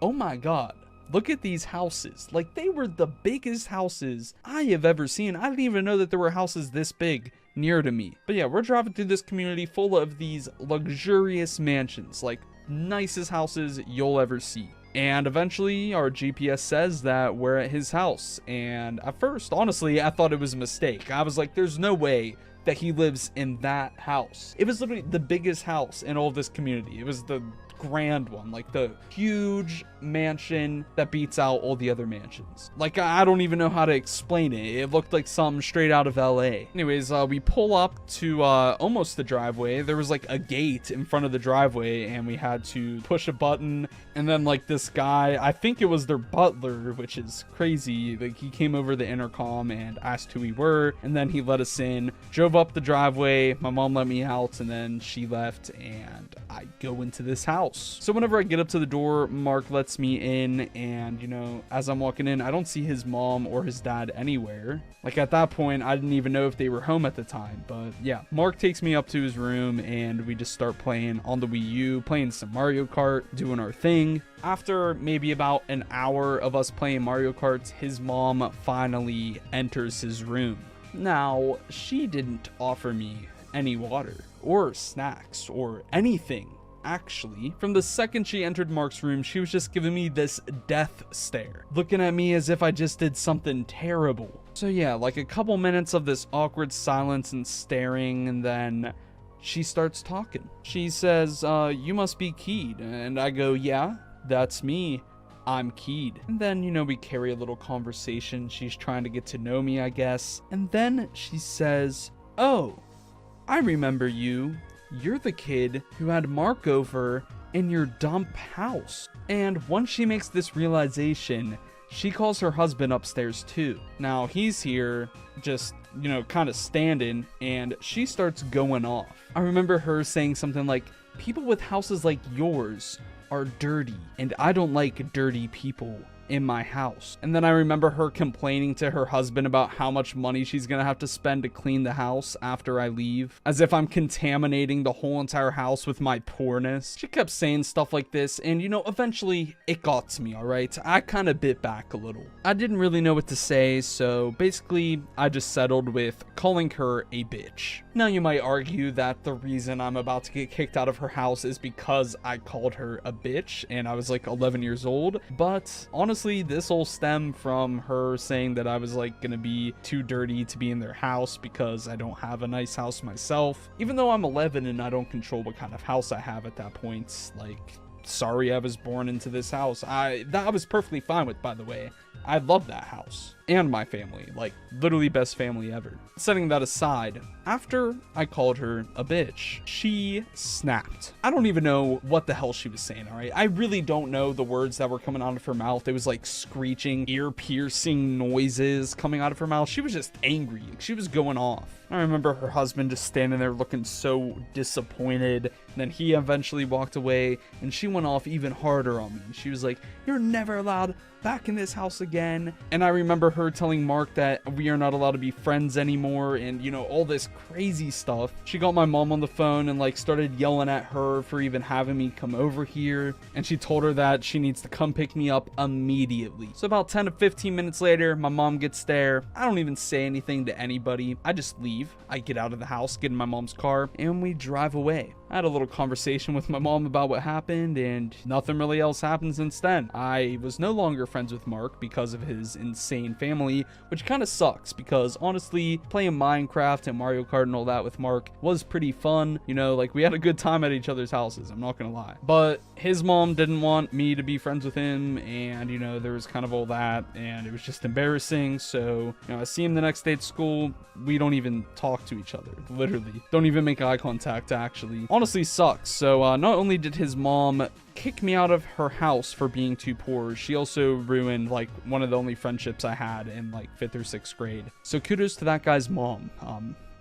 oh my god, look at these houses. Like, they were the biggest houses I have ever seen. I didn't even know that there were houses this big near to me. But yeah, we're driving through this community full of these luxurious mansions, like nicest houses you'll ever see. And eventually our GPS says that we're at his house. And at first, honestly, I thought it was a mistake. I was like, there's no way that he lives in that house. It was literally the biggest house in all of this community. It was the grand one, like the huge mansion that beats out all the other mansions. Like, I don't even know how to explain it. It looked like something straight out of LA. Anyways, we pull up to almost the driveway. There was like a gate in front of the driveway and we had to push a button, and then like this guy, I think it was their butler, which is crazy, like he came over the intercom and asked who we were, and then he let us in, drove up the driveway, my mom let me out, and then she left and I go into this house. So whenever I get up to the door, Mark lets me in, and you know, as I'm walking in, I don't see his mom or his dad anywhere. Like, at that point, I didn't even know if they were home at the time. But yeah, Mark takes me up to his room and we just start playing on the Wii U, playing some Mario Kart, doing our thing. After maybe about an hour of us playing Mario Kart, his mom finally enters his room. Now, she didn't offer me any water or snacks or anything. Actually, from the second she entered Mark's room, she was just giving me this death stare, looking at me as if I just did something terrible. So yeah, like a couple minutes of this awkward silence and staring, and then she starts talking. She says, you must be Keid. And I go, yeah, that's me. I'm Keid. And then, you know, we carry a little conversation. She's trying to get to know me, I guess. And then she says, oh, I remember you. You're the kid who had Mark over in your dump house. And once she makes this realization, she calls her husband upstairs too. Now he's here just, you know, kind of standing, and she starts going off. I remember her saying something like, people with houses like yours are dirty, and I don't like dirty people in my house. And then I remember her complaining to her husband about how much money she's gonna have to spend to clean the house after I leave, as if I'm contaminating the whole entire house with my poorness. She kept saying stuff like this, and you know, eventually it got to me, alright? I kind of bit back a little. I didn't really know what to say, so basically I just settled with calling her a bitch. Now you might argue that the reason I'm about to get kicked out of her house is because I called her a bitch and I was like 11 years old, but honestly, this all stemmed from her saying that I was like gonna be too dirty to be in their house because I don't have a nice house myself. Even though I'm 11 and I don't control what kind of house I have at that point, like, sorry I was born into this house. That I was perfectly fine with, by the way. I love that house and my family, like literally best family ever. Setting that aside, after I called her a bitch, she snapped. I don't even know what the hell she was saying, all right? I really don't know the words that were coming out of her mouth. It was like screeching, ear-piercing noises coming out of her mouth. She was just angry. She was going off. I remember her husband just standing there looking so disappointed. And then he eventually walked away and she went off even harder on me. She was like, you're never allowed back in this house again. And I remember her telling Mark that we are not allowed to be friends anymore, and you know, all this crazy stuff. She got my mom on the phone and like started yelling at her for even having me come over here, and she told her that she needs to come pick me up immediately. So about 10 to 15 minutes later, my mom gets there. I don't even say anything to anybody. I just leave. I get out of the house, get in my mom's car, and we drive away. I had a little conversation with my mom about what happened, and nothing really else happened since then. I was no longer friends with Mark because of his insane family, which kind of sucks because honestly, playing Minecraft and Mario Kart and all that with Mark was pretty fun. You know, like we had a good time at each other's houses, I'm not gonna lie. But his mom didn't want me to be friends with him, and you know, there was kind of all that, and it was just embarrassing. So, you know, I see him the next day at school, we don't even talk to each other, literally. Don't even make eye contact, actually. Honestly sucks. So, not only did his mom kick me out of her house for being too poor, she also ruined like one of the only friendships I had in like 5th or 6th grade. So kudos to that guy's mom.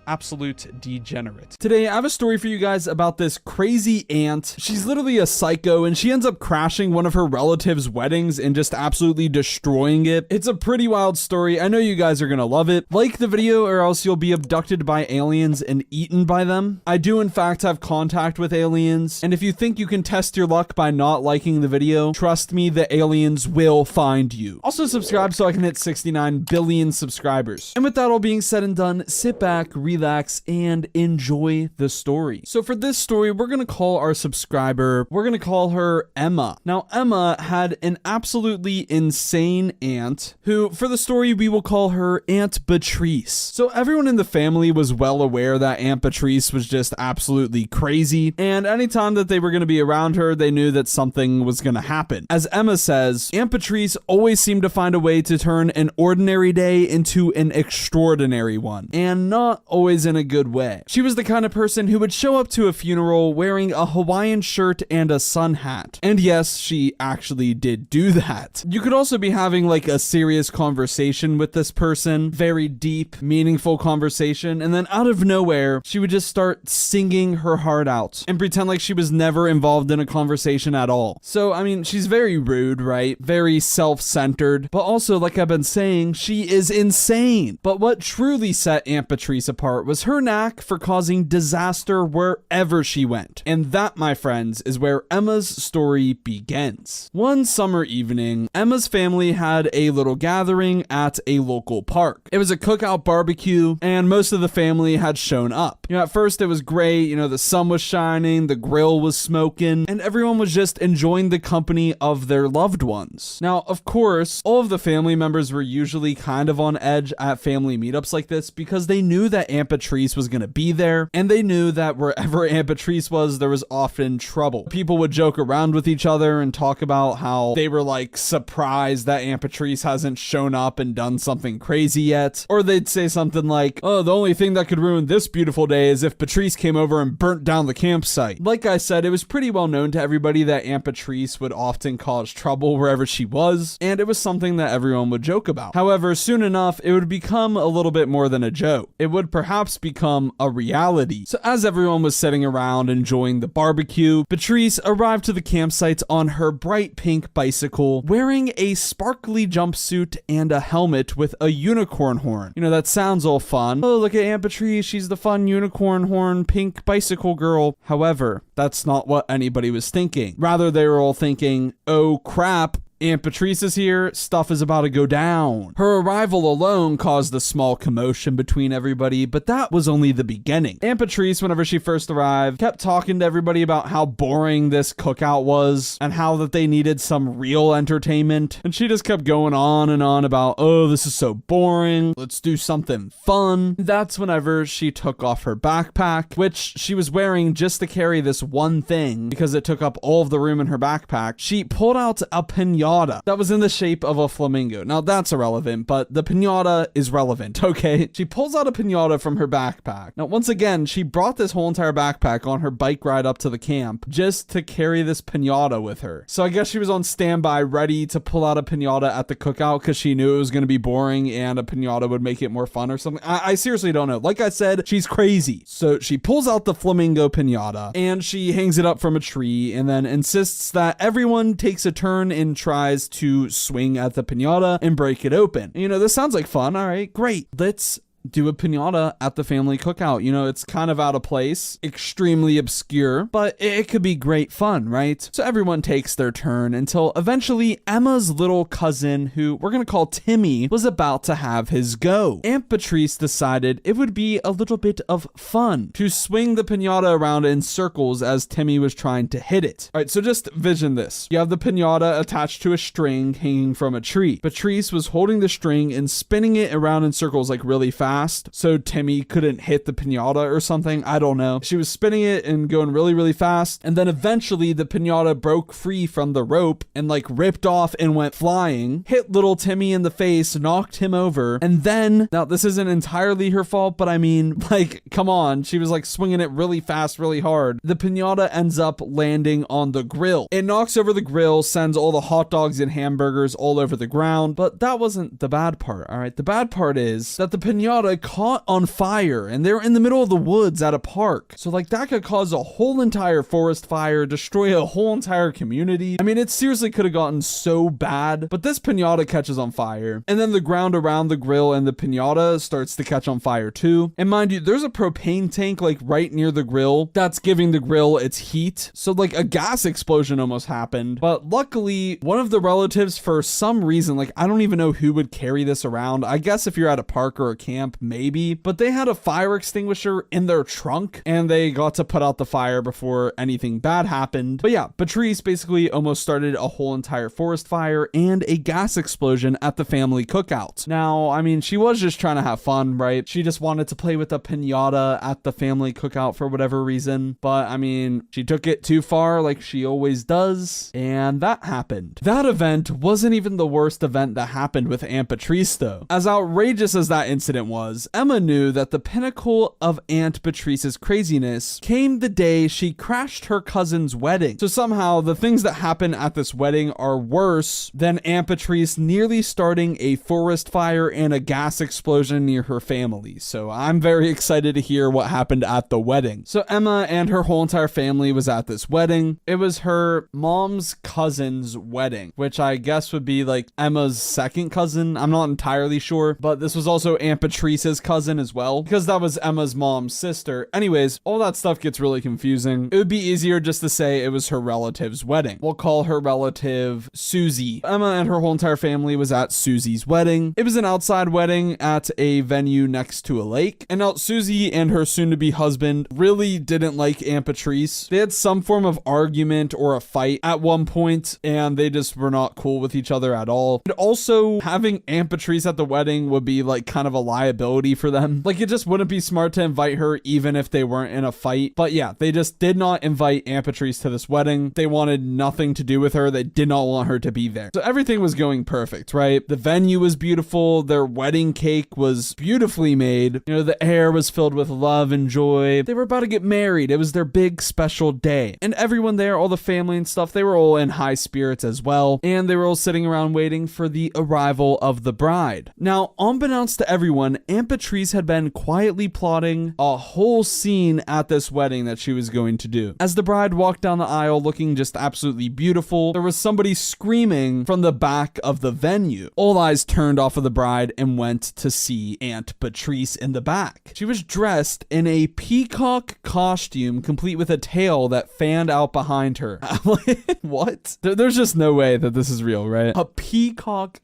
Absolute degenerate. Today, I have a story for you guys about this crazy aunt. She's literally a psycho, and she ends up crashing one of her relatives' weddings and just absolutely destroying it. It's a pretty wild story. I know you guys are gonna love it. Like the video or else you'll be abducted by aliens and eaten by them. I do in fact have contact with aliens, and if you think you can test your luck by not liking the video, trust me, the aliens will find you. Also subscribe so I can hit 69 billion subscribers. And with that all being said and done, sit back, relax, and enjoy the story. So for this story, we're gonna call our subscriber, we're gonna call her Emma. Now, Emma had an absolutely insane aunt who, for the story, we will call her Aunt Beatrice. So everyone in the family was well aware that Aunt Beatrice was just absolutely crazy, and anytime that they were gonna be around her, they knew that something was gonna happen. As Emma says, Aunt Beatrice always seemed to find a way to turn an ordinary day into an extraordinary one, and not always in a good way. She was the kind of person who would show up to a funeral wearing a Hawaiian shirt and a sun hat. And yes, she actually did do that. You could also be having like a serious conversation with this person, very deep, meaningful conversation, and then out of nowhere, she would just start singing her heart out and pretend like she was never involved in a conversation at all. So, I mean, she's very rude, right? Very self-centered, but also, like I've been saying, she is insane. But what truly set Aunt Beatrice apart was her knack for causing disaster wherever she went. And that, my friends, is where Emma's story begins. One summer evening, Emma's family had a little gathering at a local park. It was a cookout barbecue, and most of the family had shown up. You know, at first it was great, you know, the sun was shining, the grill was smoking, and everyone was just enjoying the company of their loved ones. Now, of course, all of the family members were usually kind of on edge at family meetups like this because they knew that Aunt Beatrice was gonna be there, and they knew that wherever Aunt Beatrice was, there was often trouble. People would joke around with each other and talk about how they were like surprised that Aunt Beatrice hasn't shown up and done something crazy yet. Or they'd say something like, oh, the only thing that could ruin this beautiful day is if Beatrice came over and burnt down the campsite. Like I said, it was pretty well known to everybody that Aunt Beatrice would often cause trouble wherever she was, and it was something that everyone would joke about. However, soon enough, it would become a little bit more than a joke. It would perhaps become a reality. So as everyone was sitting around enjoying the barbecue, Beatrice arrived to the campsite on her bright pink bicycle, wearing a sparkly jumpsuit and a helmet with a unicorn horn. You know, that sounds all fun. Oh, look at Aunt Beatrice, she's the fun unicorn horn pink bicycle girl. However, that's not what anybody was thinking. Rather, they were all thinking, oh crap, Aunt Beatrice is here, stuff is about to go down. Her arrival alone caused a small commotion between everybody, but that was only the beginning. Aunt Beatrice, whenever she first arrived, kept talking to everybody about how boring this cookout was and how that they needed some real entertainment. And she just kept going on and on about, oh, this is so boring, let's do something fun. That's whenever she took off her backpack, which she was wearing just to carry this one thing because it took up all of the room in her backpack. She pulled out a pinata that was in the shape of a flamingo. Now that's irrelevant, but the pinata is relevant, okay? She pulls out a pinata from her backpack. Now once again, she brought this whole entire backpack on her bike ride up to the camp just to carry this pinata with her. So I guess she was on standby ready to pull out a pinata at the cookout because she knew it was going to be boring and a pinata would make it more fun or something. I seriously don't know. Like I said, she's crazy. So she pulls out the flamingo pinata and she hangs it up from a tree and then insists that everyone takes a turn and tries to swing at the pinata and break it open. You know, this sounds like fun. All right, great. Let's do a pinata at the family cookout. You know, it's kind of out of place, extremely obscure, but it could be great fun, right? So everyone takes their turn until eventually Emma's little cousin, who we're going to call Timmy, was about to have his go. Aunt Patrice decided it would be a little bit of fun to swing the pinata around in circles as Timmy was trying to hit it. All right, so just vision this. You have the pinata attached to a string hanging from a tree. Patrice was holding the string and spinning it around in circles like really fast, so Timmy couldn't hit the pinata or something. I don't know. She was spinning it and going really, really fast, and then eventually the pinata broke free from the rope and like ripped off and went flying, hit little Timmy in the face, knocked him over, and then, now this isn't entirely her fault, but I mean, like, come on, she was like swinging it really fast, really hard. The pinata ends up landing on the grill. It knocks over the grill, sends all the hot dogs and hamburgers all over the ground, but that wasn't the bad part, all right? The bad part is that the pinata caught on fire, and they're in the middle of the woods at a park. So like that could cause a whole entire forest fire, destroy a whole entire community. I mean, it seriously could have gotten so bad, but this pinata catches on fire, and then the ground around the grill and the pinata starts to catch on fire too. And mind you, there's a propane tank like right near the grill that's giving the grill its heat. So like a gas explosion almost happened, but luckily one of the relatives, for some reason, like I don't even know who would carry this around. I guess if you're at a park or a camp, maybe, but they had a fire extinguisher in their trunk and they got to put out the fire before anything bad happened. But yeah, Patrice basically almost started a whole entire forest fire and a gas explosion at the family cookout. Now, I mean, she was just trying to have fun, right? She just wanted to play with a pinata at the family cookout for whatever reason. But I mean, she took it too far like she always does, and that happened. That event wasn't even the worst event that happened with Aunt Patrice though. As outrageous as that incident was, Emma knew that the pinnacle of Aunt Patrice's craziness came the day she crashed her cousin's wedding. So somehow the things that happen at this wedding are worse than Aunt Patrice nearly starting a forest fire and a gas explosion near her family. So I'm very excited to hear what happened at the wedding. So Emma and her whole entire family was at this wedding. It was her mom's cousin's wedding, which I guess would be like Emma's second cousin. I'm not entirely sure, but this was also Aunt Patrice's cousin as well, because that was Emma's mom's sister. Anyways, all that stuff gets really confusing. It would be easier just to say it was her relative's wedding. We'll call her relative Susie. Emma and her whole entire family was at Susie's wedding. It was an outside wedding at a venue next to a lake. And now Susie and her soon-to-be husband really didn't like Aunt Patrice. They had some form of argument or a fight at one point, and they just were not cool with each other at all. And also, having Aunt Patrice at the wedding would be like kind of a liability for them. Like, it just wouldn't be smart to invite her even if they weren't in a fight. But yeah, they just did not invite Aunt Patrice to this wedding. They wanted nothing to do with her. They did not want her to be there. So everything was going perfect, right? The venue was beautiful. Their wedding cake was beautifully made. You know, the air was filled with love and joy. They were about to get married. It was their big special day. And everyone there, all the family and stuff, they were all in high spirits as well. And they were all sitting around waiting for the arrival of the bride. Now, unbeknownst to everyone, Aunt Patrice had been quietly plotting a whole scene at this wedding that she was going to do. As the bride walked down the aisle looking just absolutely beautiful, there was somebody screaming from the back of the venue. All eyes turned off of the bride and went to see Aunt Patrice in the back. She was dressed in a peacock costume, complete with a tail that fanned out behind her. What? There's just no way that this is real, right? A peacock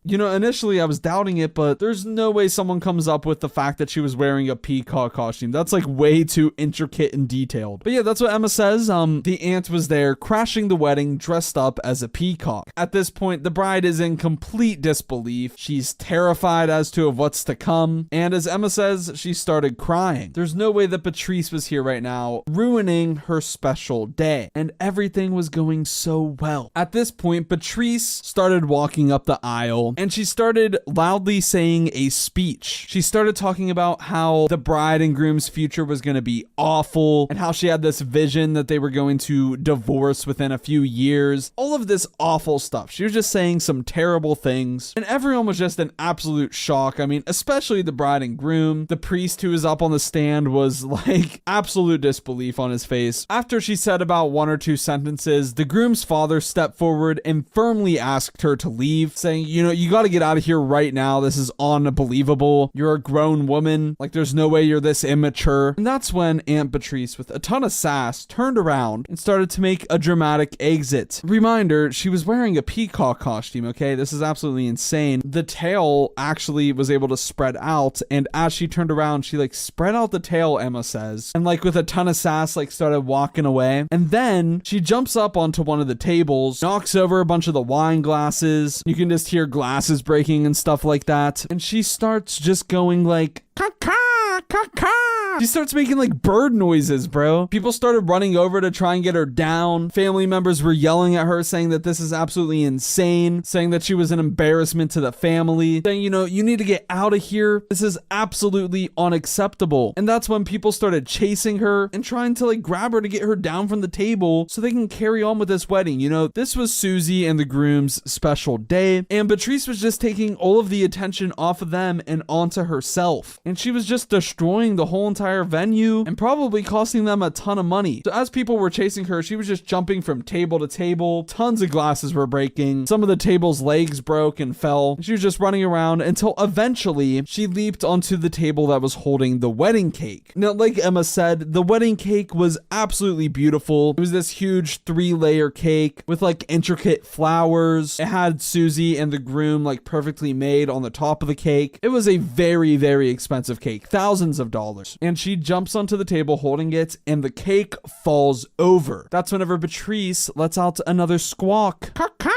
You know, initially I was doubting it, but there's no way someone comes up with the fact that she was wearing a peacock costume. That's like way too intricate and detailed. But yeah, that's what Emma says. The aunt was there crashing the wedding dressed up as a peacock. At this point, the bride is in complete disbelief. She's terrified as to what's to come. And as Emma says, she started crying. There's no way that Patrice was here right now, ruining her special day. And everything was going so well. At this point, Patrice started walking up the aisle and she started loudly saying a speech. She started talking about how the bride and groom's future was going to be awful and how she had this vision that they were going to divorce within a few years. All of this awful stuff. She was just saying some terrible things and everyone was just in absolute shock. I mean, especially the bride and groom. The priest who was up on the stand was like absolute disbelief on his face. After she said about one or two sentences, the groom's father stepped forward and firmly asked her to leave, saying, you know, you got to get out of here right now. This is unbelievable. table. You're a grown woman. Like, there's no way you're this immature. And that's when Aunt Beatrice, with a ton of sass, turned around and started to make a dramatic exit. Reminder, she was wearing a peacock costume, okay? This is absolutely insane. The tail actually was able to spread out, and as she turned around, she like spread out the tail, Emma says, and like with a ton of sass, like started walking away. And then she jumps up onto one of the tables, knocks over a bunch of the wine glasses. You can just hear glasses breaking and stuff like that. And she starts just going like, caw, caw, caw. She starts making like bird noises, bro. People started running over to try and get her down. Family members were yelling at her, saying that this is absolutely insane, saying that she was an embarrassment to the family, saying, you know, you need to get out of here. This is absolutely unacceptable. And that's when people started chasing her and trying to like grab her to get her down from the table so they can carry on with this wedding. You know, this was Susie and the groom's special day, and Beatrice was just taking all of the attention off of them and onto herself. And she was just destroying the whole entire venue and probably costing them a ton of money. So as people were chasing her, she was just jumping from table to table. Tons of glasses were breaking. Some of the table's legs broke and fell. She was just running around until eventually she leaped onto the table that was holding the wedding cake. Now, like Emma said, the wedding cake was absolutely beautiful. It was this huge 3-layer cake with like intricate flowers. It had Susie and the groom like perfectly made on the top of the cake. It was a very, very expensive cake, thousands of dollars. And she jumps onto the table holding it, and the cake falls over. That's whenever Beatrice lets out another squawk. Caw-caw!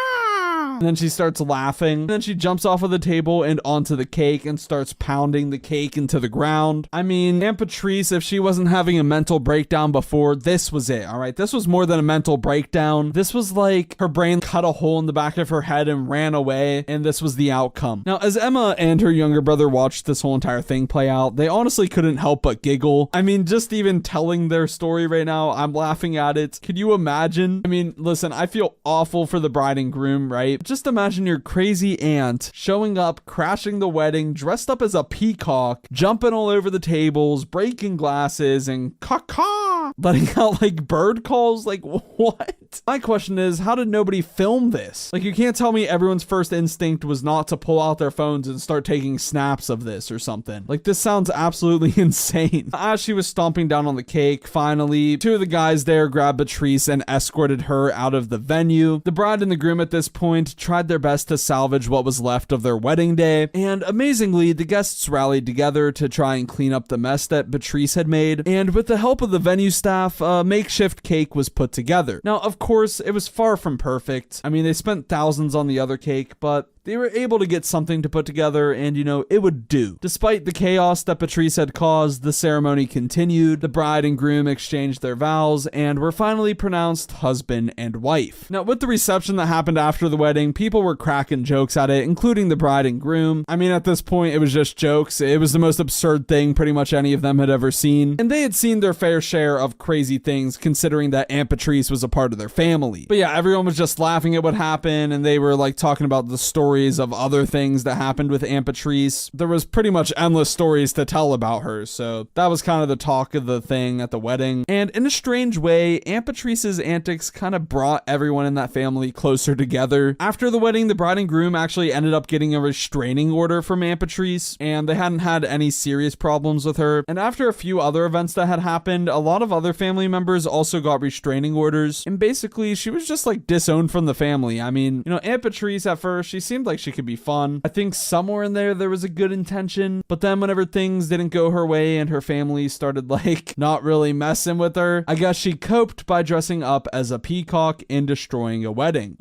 And then she starts laughing. And then she jumps off of the table and onto the cake and starts pounding the cake into the ground. I mean, Aunt Beatrice, if she wasn't having a mental breakdown before, this was it, all right? This was more than a mental breakdown. This was like her brain cut a hole in the back of her head and ran away, and this was the outcome. Now, as Emma and her younger brother watched this whole entire thing play out, they honestly couldn't help but giggle. I mean, just even telling their story right now, I'm laughing at it. Could you imagine? I mean, listen, I feel awful for the bride and groom, right? Just imagine your crazy aunt showing up, crashing the wedding, dressed up as a peacock, jumping all over the tables, breaking glasses, and caw-caw, letting out like bird calls. Like, what? My question is, how did nobody film this? Like, you can't tell me everyone's first instinct was not to pull out their phones and start taking snaps of this or something. Like, this sounds absolutely insane. As she was stomping down on the cake, finally, two of the guys there grabbed Beatrice and escorted her out of the venue. The bride and the groom at this point tried their best to salvage what was left of their wedding day, and amazingly, the guests rallied together to try and clean up the mess that Beatrice had made, and with the help of the venue staff, a makeshift cake was put together. Now, of course, it was far from perfect. I mean, they spent thousands on the other cake, but they were able to get something to put together, and you know, it would do. Despite the chaos that Beatrice had caused, the ceremony continued. The bride and groom exchanged their vows and were finally pronounced husband and wife. Now, with the reception that happened after the wedding, people were cracking jokes at it, including the bride and groom. I mean, at this point, it was just jokes. It was the most absurd thing pretty much any of them had ever seen, and they had seen their fair share of crazy things, considering that Aunt Beatrice was a part of their family. But yeah, everyone was just laughing at what happened, and they were like talking about the story of other things that happened with Aunt Beatrice. There was pretty much endless stories to tell about her, so that was kind of the talk of the thing at the wedding. And in a strange way, Aunt Beatrice's antics kind of brought everyone in that family closer together. After the wedding, the bride and groom actually ended up getting a restraining order from Aunt Beatrice, and they hadn't had any serious problems with her. And after a few other events that had happened, a lot of other family members also got restraining orders, and basically she was just like disowned from the family. I mean, you know, Aunt Beatrice at first, she seemed like she could be fun. I think somewhere in there was a good intention, but then whenever things didn't go her way and her family started like not really messing with her, I guess she coped by dressing up as a peacock and destroying a wedding.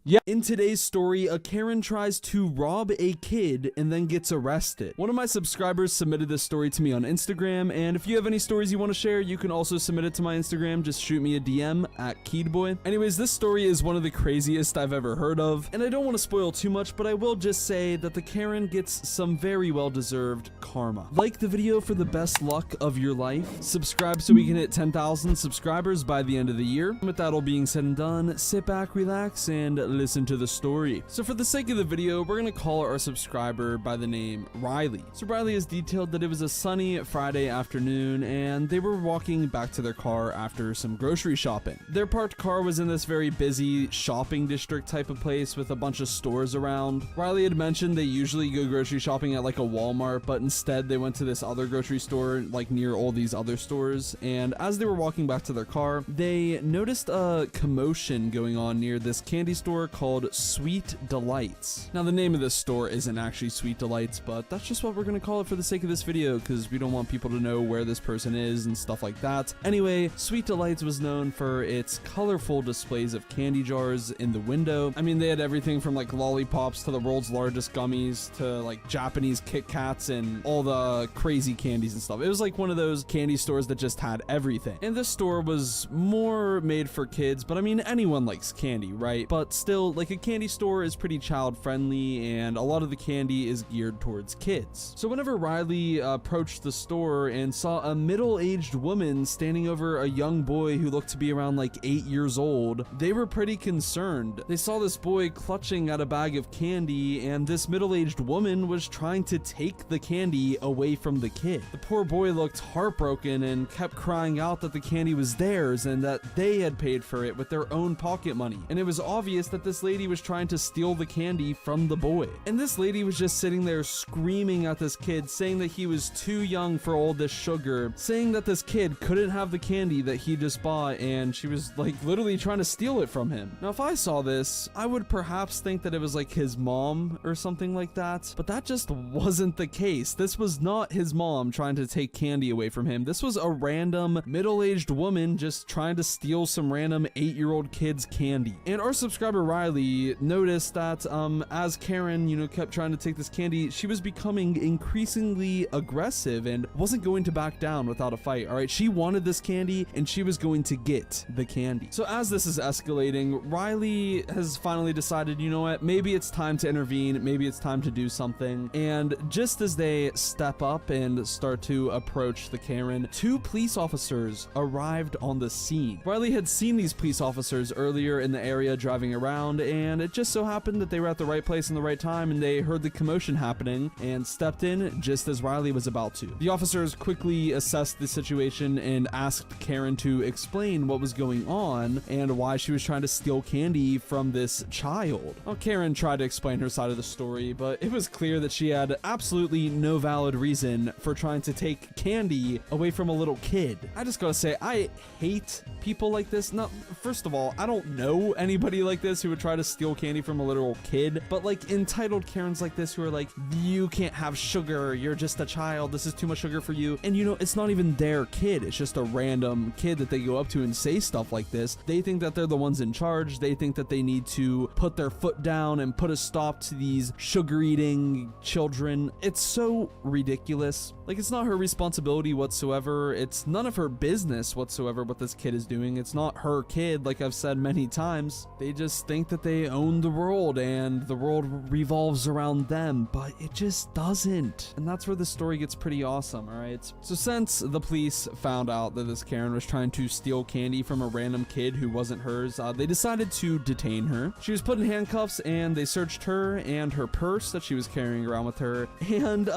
Yeah. In today's story, a Karen tries to rob a kid and then gets arrested. One of my subscribers submitted this story to me on Instagram, and if you have any stories you want to share, you can also submit it to my Instagram. Just shoot me a DM at KeidBoy. Anyways, this story is one of the craziest I've ever heard of, and I don't want to spoil too much, but I will just say that the Karen gets some very well-deserved karma. Like the video for the best luck of your life. Subscribe so we can hit 10,000 subscribers by the end of the year. With that all being said and done, sit back, relax, and listen to the story. So for the sake of the video, we're gonna call our subscriber by the name Riley. So Riley has detailed that it was a sunny Friday afternoon and they were walking back to their car after some grocery shopping. Their parked car was in this very busy shopping district type of place with a bunch of stores around. Riley had mentioned they usually go grocery shopping at like a Walmart, but instead they went to this other grocery store like near all these other stores. And as they were walking back to their car, they noticed a commotion going on near this candy store called Sweet Delights. Now the name of this store isn't actually Sweet Delights, but that's just what we're gonna call it for the sake of this video because we don't want people to know where this person is and stuff like that. Anyway, Sweet Delights was known for its colorful displays of candy jars in the window. I mean, they had everything from like lollipops to the world's largest gummies to like Japanese Kit Kats and all the crazy candies and stuff. It was like one of those candy stores that just had everything. And this store was more made for kids, but I mean, anyone likes candy, right? But still, like a candy store is pretty child friendly and a lot of the candy is geared towards kids. So whenever Riley approached the store and saw a middle-aged woman standing over a young boy who looked to be around like 8 years old, they were pretty concerned. They saw this boy clutching at a bag of candy and this middle-aged woman was trying to take the candy away from the kid. The poor boy looked heartbroken and kept crying out that the candy was theirs and that they had paid for it with their own pocket money. And it was obvious that this lady was trying to steal the candy from the boy. And this lady was just sitting there screaming at this kid, saying that he was too young for all this sugar, saying that this kid couldn't have the candy that he just bought, and she was like literally trying to steal it from him. Now, if I saw this, I would perhaps think that it was like his mom or something like that, but that just wasn't the case. This was not his mom trying to take candy away from him. This was a random middle-aged woman just trying to steal some random 8-year-old kid's candy. And our subscriber Riley noticed that as Karen, kept trying to take this candy, she was becoming increasingly aggressive and wasn't going to back down without a fight. All right, she wanted this candy and she was going to get the candy. So as this is escalating, Riley has finally decided, you know what, maybe it's time to intervene, maybe it's time to do something. And just as they step up and start to approach the Karen, 2 police officers arrived on the scene. Riley had seen these police officers earlier in the area driving around, and it just so happened that they were at the right place in the right time and they heard the commotion happening and stepped in just as Riley was about to. The officers quickly assessed the situation and asked Karen to explain what was going on and why she was trying to steal candy from this child. Well, Karen tried to explain her side of the story, but it was clear that she had absolutely no valid reason for trying to take candy away from a little kid. I just gotta say, I hate people like this. Now, first of all, I don't know anybody like this who would try to steal candy from a literal kid, but like entitled Karens like this who are like, you can't have sugar, you're just a child, this is too much sugar for you. And it's not even their kid, it's just a random kid that they go up to and say stuff like this. They think that they're the ones in charge, they think that they need to put their foot down and put a stop to these sugar-eating children. It's so ridiculous. Like, it's not her responsibility whatsoever, it's none of her business whatsoever what this kid is doing. It's not her kid, like I've said many times. They just think that they own the world and the world revolves around them, but it just doesn't. And that's where the story gets pretty awesome, alright? So since the police found out that this Karen was trying to steal candy from a random kid who wasn't hers, they decided to detain her. She was put in handcuffs and they searched her and her purse that she was carrying around with her. And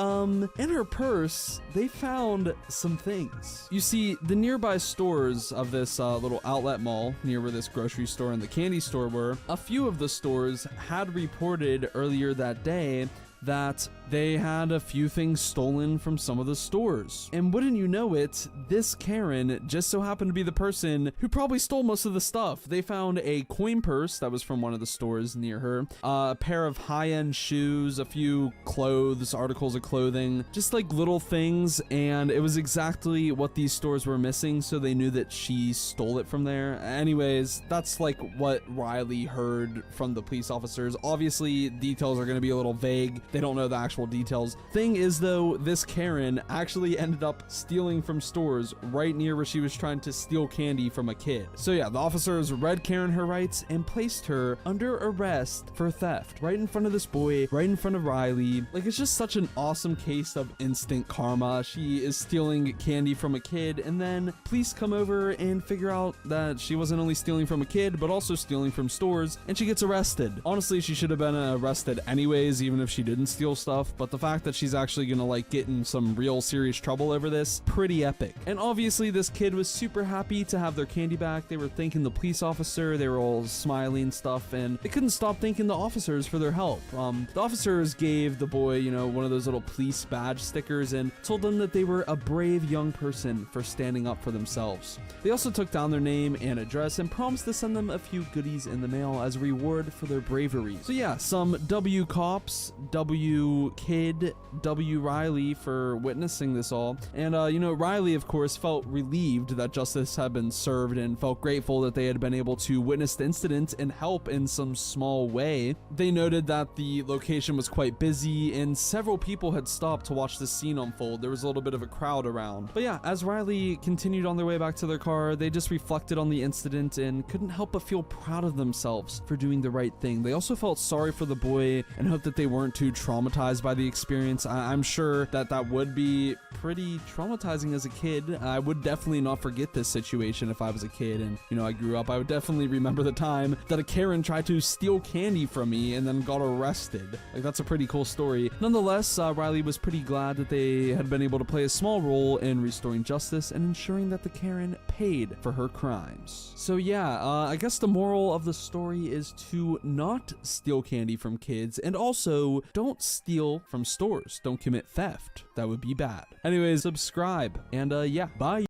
in her purse, they found some things. You see, the nearby stores of this little outlet mall near where this grocery store and the candy store were, a few of the stores had reported earlier that day that they had a few things stolen from some of the stores. And wouldn't you know it, this Karen just so happened to be the person who probably stole most of the stuff. They found a coin purse that was from one of the stores near her, a pair of high-end shoes, a few clothes, articles of clothing, just like little things, and it was exactly what these stores were missing, so they knew that she stole it from there. Anyways, that's like what Riley heard from the police officers. Obviously, details are going to be a little vague. They don't know the actual actual details. Thing is though, this Karen actually ended up stealing from stores right near where she was trying to steal candy from a kid. So yeah, the officers read Karen her rights and placed her under arrest for theft right in front of this boy, right in front of Riley. Like, it's just such an awesome case of instant karma. She is stealing candy from a kid, and then police come over and figure out that she wasn't only stealing from a kid, but also stealing from stores, and she gets arrested. Honestly, she should have been arrested anyways, even if she didn't steal stuff, but the fact that she's actually gonna like get in some real serious trouble over this, pretty epic. And obviously this kid was super happy to have their candy back. They were thanking the police officer, they were all smiling and stuff, and they couldn't stop thanking the officers for their help. The officers gave the boy, you know, one of those little police badge stickers and told them that they were a brave young person for standing up for themselves. They also took down their name and address and promised to send them a few goodies in the mail as a reward for their bravery. So yeah, some W cops, W kid, W Riley for witnessing this all. And you know, Riley of course felt relieved that justice had been served and felt grateful that they had been able to witness the incident and help in some small way. They noted that the location was quite busy and several people had stopped to watch the scene unfold. There was a little bit of a crowd around. But yeah, as Riley continued on their way back to their car, they just reflected on the incident and couldn't help but feel proud of themselves for doing the right thing. They also felt sorry for the boy and hoped that they weren't too traumatized by the experience. I'm sure that that would be pretty traumatizing as a kid. I would definitely not forget this situation if I was a kid and, you know, I grew up. I would definitely remember the time that a Karen tried to steal candy from me and then got arrested. Like, that's a pretty cool story. Nonetheless, Riley was pretty glad that they had been able to play a small role in restoring justice and ensuring that the Karen paid for her crimes. So yeah, I guess the moral of the story is to not steal candy from kids, and also don't steal from stores. Don't commit theft. That would be bad. Anyways, subscribe, and yeah, bye.